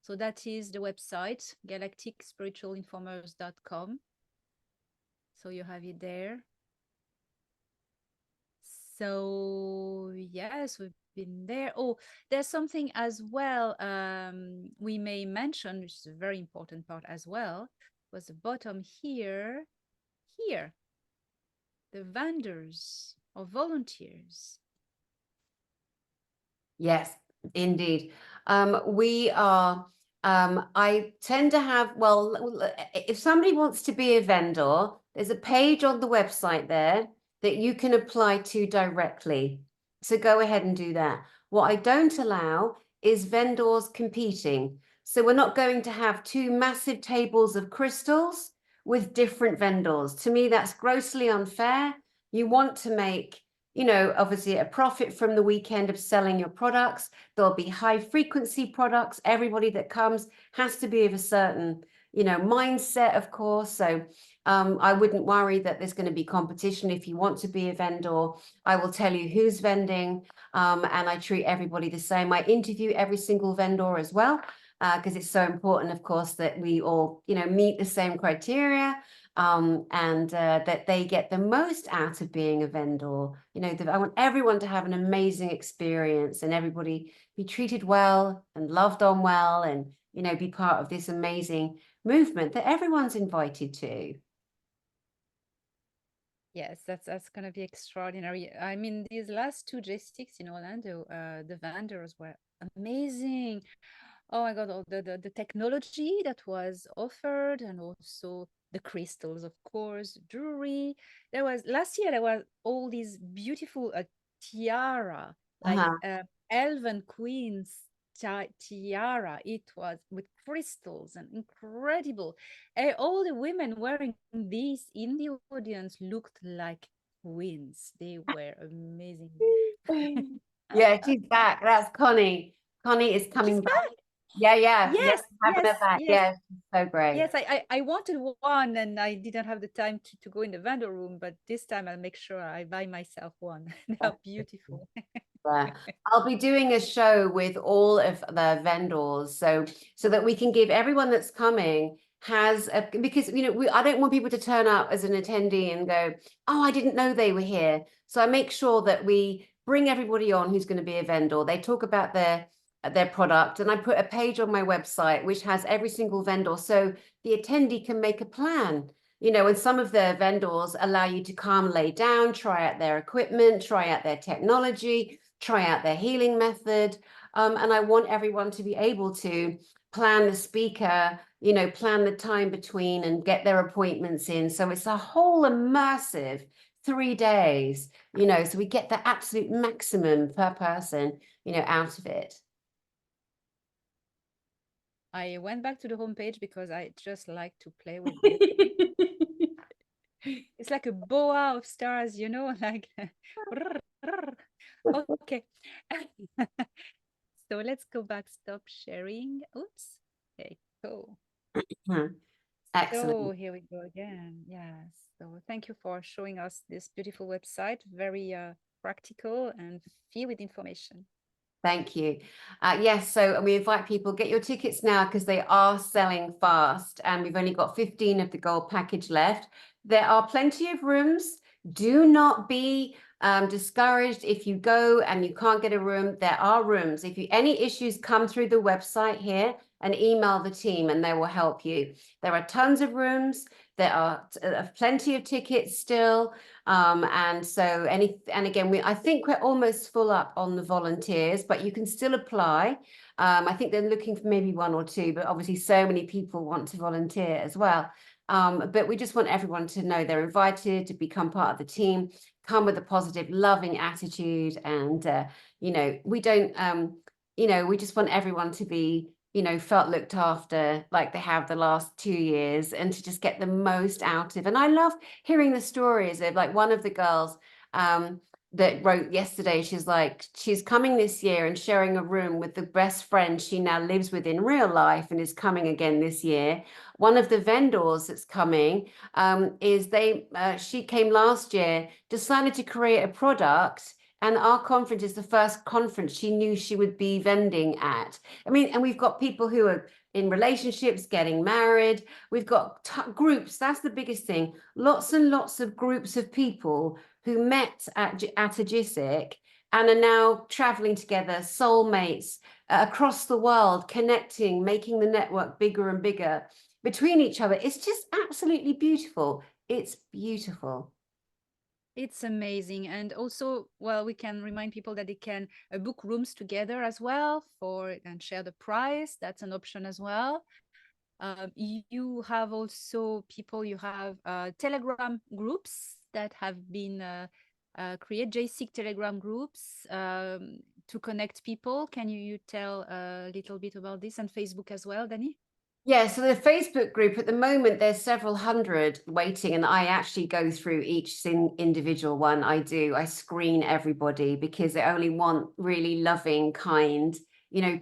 So that is the website, galacticspiritualinformers.com. So you have it there. So yes, we've been there. Oh, there's something as well we may mention, which is a very important part as well, was the bottom here, the vendors or volunteers. Yes, indeed. We are, I tend to have, well, if somebody wants to be a vendor, there's a page on the website there that you can apply to directly. So go ahead and do that. What I don't allow is vendors competing. So we're not going to have two massive tables of crystals with different vendors. To me, that's grossly unfair. You want to make obviously a profit from the weekend of selling your products. There'll be high frequency products. Everybody that comes has to be of a certain, mindset, of course. So I wouldn't worry that there's going to be competition. If you want to be a vendor, I will tell you who's vending, and I treat everybody the same. I interview every single vendor as well, because it's so important, of course, that we all, meet the same criteria. And that they get the most out of being a vendor. I want everyone to have an amazing experience and everybody be treated well and loved on well and, be part of this amazing movement that everyone's invited to. Yes, that's gonna be extraordinary. I mean, these last two J6 in Orlando, the vendors were amazing. Oh my God, all the technology that was offered and also the crystals, of course, jewelry. There was last year there was all these beautiful tiara, like Uh-huh. elven queens. tiara. It was with crystals and incredible. All the women wearing these in the audience looked like queens. They were amazing. Yeah, she's back. That's Connie. Connie is She's coming back. back. Yeah, Yes, having her yes, back. yes. Yeah, she's so great. Yes, I wanted one and I didn't have the time to go in the vendor room, but this time I'll make sure I buy myself one. They are beautiful. Yeah. I'll be doing a show with all of the vendors, so that we can give everyone that's coming because I don't want people to turn up as an attendee and go, oh, I didn't know they were here. So I make sure that we bring everybody on who's going to be a vendor. They talk about their product, and I put a page on my website which has every single vendor, so the attendee can make a plan. And some of the vendors allow you to calm, lay down, try out their equipment, try out their technology, try out their healing method. And I want everyone to be able to plan the speaker, plan the time between and get their appointments in. So it's a whole immersive 3 days, so we get the absolute maximum per person, out of it. I went back to the homepage because I just like to play with it. It's like a boa of stars, like. Okay. So let's go back. Stop sharing. Oops. Okay, go. Excellent. So here we go again. Yes. So thank you for showing us this beautiful website. Very practical and filled with information. Thank you. Yes, so we invite people, get your tickets now because they are selling fast and we've only got 15 of the gold package left. There are plenty of rooms. Do not be discouraged if you go and you can't get a room. There are rooms. If any issues, come through the website here and email the team and they will help you. There are tons of rooms. There are plenty of tickets still. And again, I think we're almost full up on the volunteers, but you can still apply. I think they're looking for maybe 1 or 2, but obviously so many people want to volunteer as well. But we just want everyone to know they're invited to become part of the team, come with a positive, loving attitude. And, we don't, we just want everyone to be, felt looked after like they have the last 2 years and to just get the most out of. And I love hearing the stories of like one of the girls that wrote yesterday. She's like, she's coming this year and sharing a room with the best friend she now lives with in real life and is coming again this year. One of the vendors that's coming she came last year, decided to create a product, and our conference is the first conference she knew she would be vending at. I mean, and we've got people who are in relationships, getting married. We've got groups. That's the biggest thing. Lots and lots of groups of people who met at a Gsic and are now traveling together, soulmates across the world, connecting, making the network bigger and bigger between each other. It's just absolutely beautiful. It's beautiful. It's amazing. And also, well, we can remind people that they can book rooms together as well and share the price. That's an option as well. You have also you have Telegram groups that have been create Gsic Telegram groups to connect people. Can you tell a little bit about this, and Facebook as well, Dani? Yeah, so the Facebook group at the moment, there's several hundred waiting, and I actually go through each individual one. I screen everybody because I only want really loving, kind,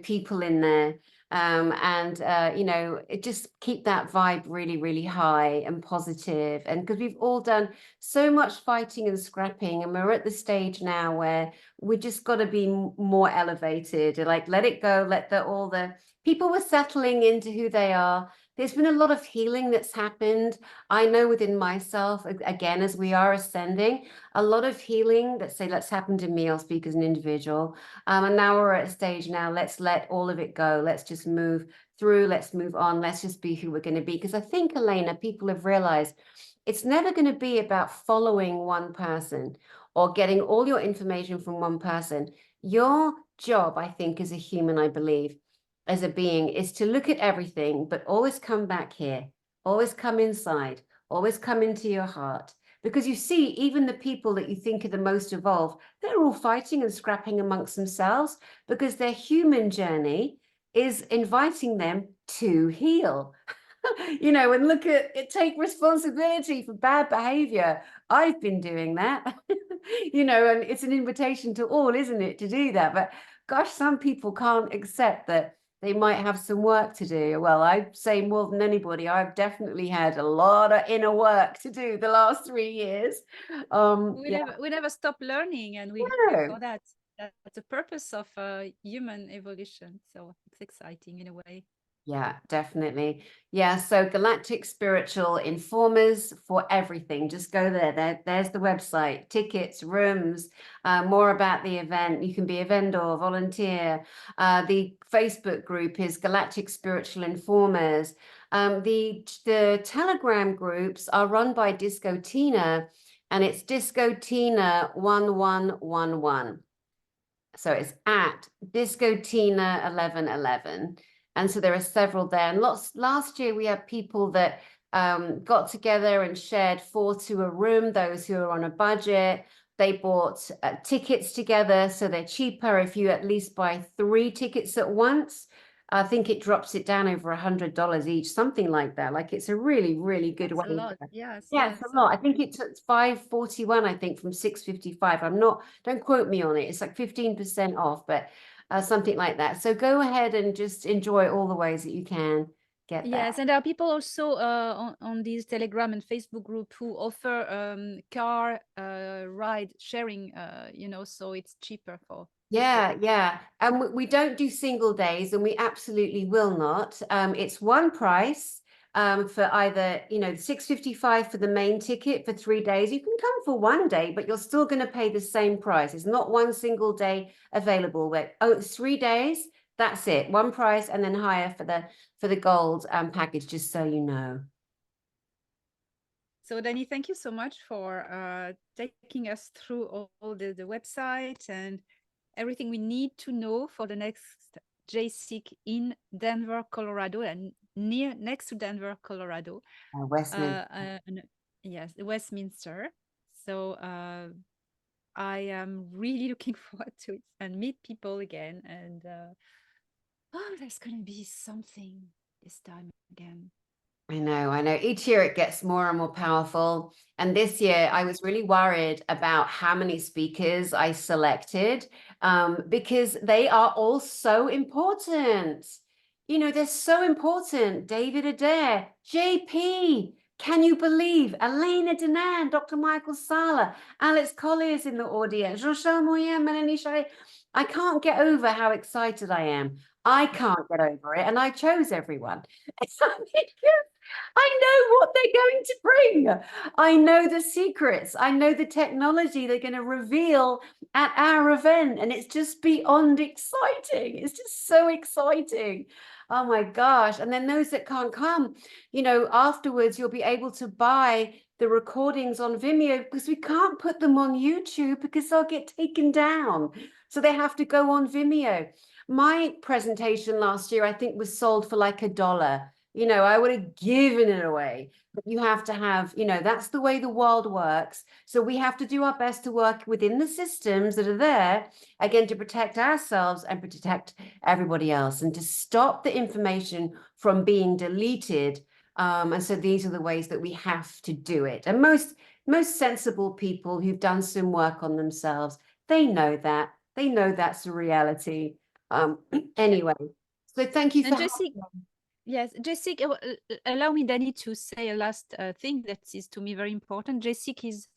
people in there. It just keep that vibe really, really high and positive. And because we've all done so much fighting and scrapping, and we're at the stage now where we just got to be more elevated, like let it go, let all the people were settling into who they are. There's been a lot of healing that's happened. I know within myself, again, as we are ascending, a lot of healing let's happen to me. I'll speak as an individual. And now we're at a stage now, let's let all of it go. Let's just move through. Let's move on. Let's just be who we're going to be. Because I think, Elena, people have realized it's never going to be about following one person or getting all your information from one person. Your job, I think, as a human, I believe, as a being, is to look at everything, but always come back here, always come inside, always come into your heart, because you see, even the people that you think are the most evolved, they're all fighting and scrapping amongst themselves because their human journey is inviting them to heal. You know, and look at it, take responsibility for bad behavior. I've been doing that. You know, and it's an invitation to all, isn't it, to do that? But gosh, some people can't accept that they might have some work to do. Well, I'd say more than anybody, I've definitely had a lot of inner work to do the last 3 years. We never stop learning, and we're here for that. That's the purpose of human evolution. So it's exciting in a way. Yeah, definitely. Yeah, so Galactic Spiritual Informers for everything. Just go there. There's the website, tickets, rooms, more about the event. You can be a vendor, volunteer. The Facebook group is Galactic Spiritual Informers. The Telegram groups are run by Disco Tina, and it's Disco Tina 1111. So it's at Disco Tina 1111. And so there are several there. And last year we had people that got together and shared 4 to a room, those who are on a budget. They bought tickets together, so they're cheaper if you at least buy 3 tickets at once. I think it drops it down over $100 each, something like that. Like it's a really, really good way. That's a lot. Yes, Yeah, yes. it's a lot. I think it took 541, I think, from 655. I'm not, don't quote me on it. It's like 15% off, but something like that. So go ahead and just enjoy all the ways that you can get that. Yes, and there are people also on these Telegram and Facebook group who offer car ride sharing, you know, so it's cheaper for Yeah, people. yeah. And we don't do single days, and we absolutely will not. It's one price for either, you know, 655 for the main ticket for 3 days. You can come for 1 day, but you're still going to pay the same price. It's not one single day available. Where it's 3 days, that's it. One price, and then higher for the gold package, just so you know. So Danny, thank you so much for taking us through all the website and everything we need to know for the next Gsic in Denver, Colorado, and next to Denver, Colorado. Westminster. Yes, Westminster. So I am really looking forward to it and meet people again. And oh, there's going to be something this time again. I know. Each year it gets more and more powerful. And this year I was really worried about how many speakers I selected because they are all so important. You know, they're so important. David Adair, JP, can you believe? Elena Danaan, Dr. Michael Salah, Alex Collier's in the audience, Jean-Charles Moyen, Melanie Share. I can't get over how excited I am. I can't get over it. And I chose everyone. I know what they're going to bring. I know the secrets. I know the technology they're going to reveal at our event. And it's just beyond exciting. It's just so exciting. Oh my gosh. And then those that can't come, you know, afterwards, you'll be able to buy the recordings on Vimeo because we can't put them on YouTube because they'll get taken down. So they have to go on Vimeo. My presentation last year, I think, was sold for like $1. You know, I would have given it away. But you have to have, you know, that's the way the world works. So we have to do our best to work within the systems that are there, again, to protect ourselves and protect everybody else and to stop the information from being deleted. And so these are the ways that we have to do it. And most sensible people who've done some work on themselves, they know that. They know that's the reality. Anyway, so thank you for Gsic, yes, Gsic, allow me, Danny, to say a last thing that is to me very important. Gsic is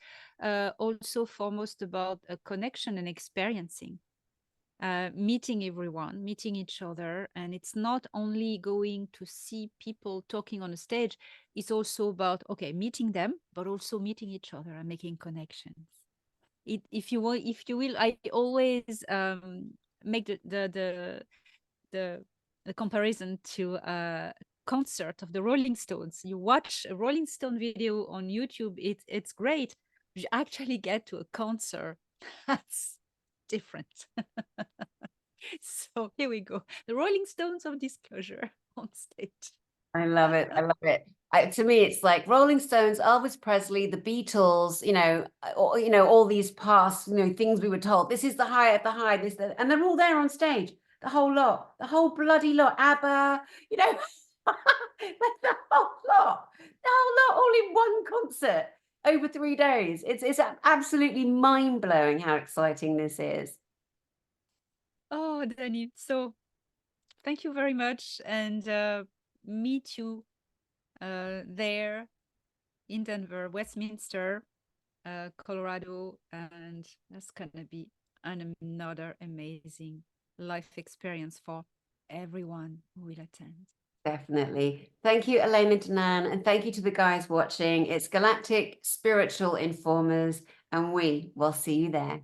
also foremost about a connection and experiencing, meeting everyone, meeting each other. And it's not only going to see people talking on a stage, it's also about, okay, meeting them, but also meeting each other and making connections. If you will, I always make the comparison to a concert of the Rolling Stones. You watch a Rolling Stone video on YouTube, it's great. You actually get to a concert. That's different. So here we go. The Rolling Stones of disclosure on stage. I love it. I love it. To me, it's like Rolling Stones, Elvis Presley, the Beatles, all these past, things we were told. This is the high at the high, and they're all there on stage. The whole lot, the whole bloody lot. ABBA, the whole lot, all in one concert over 3 days. It's absolutely mind blowing how exciting this is. Oh, Danny, so thank you very much, and meet you there in Denver, Westminster, Colorado, and that's gonna be another amazing life experience for everyone who will attend. Definitely. Thank you, Elena Danaan, and thank you to the guys watching. It's Galactic Spiritual Informers, and we will see you there.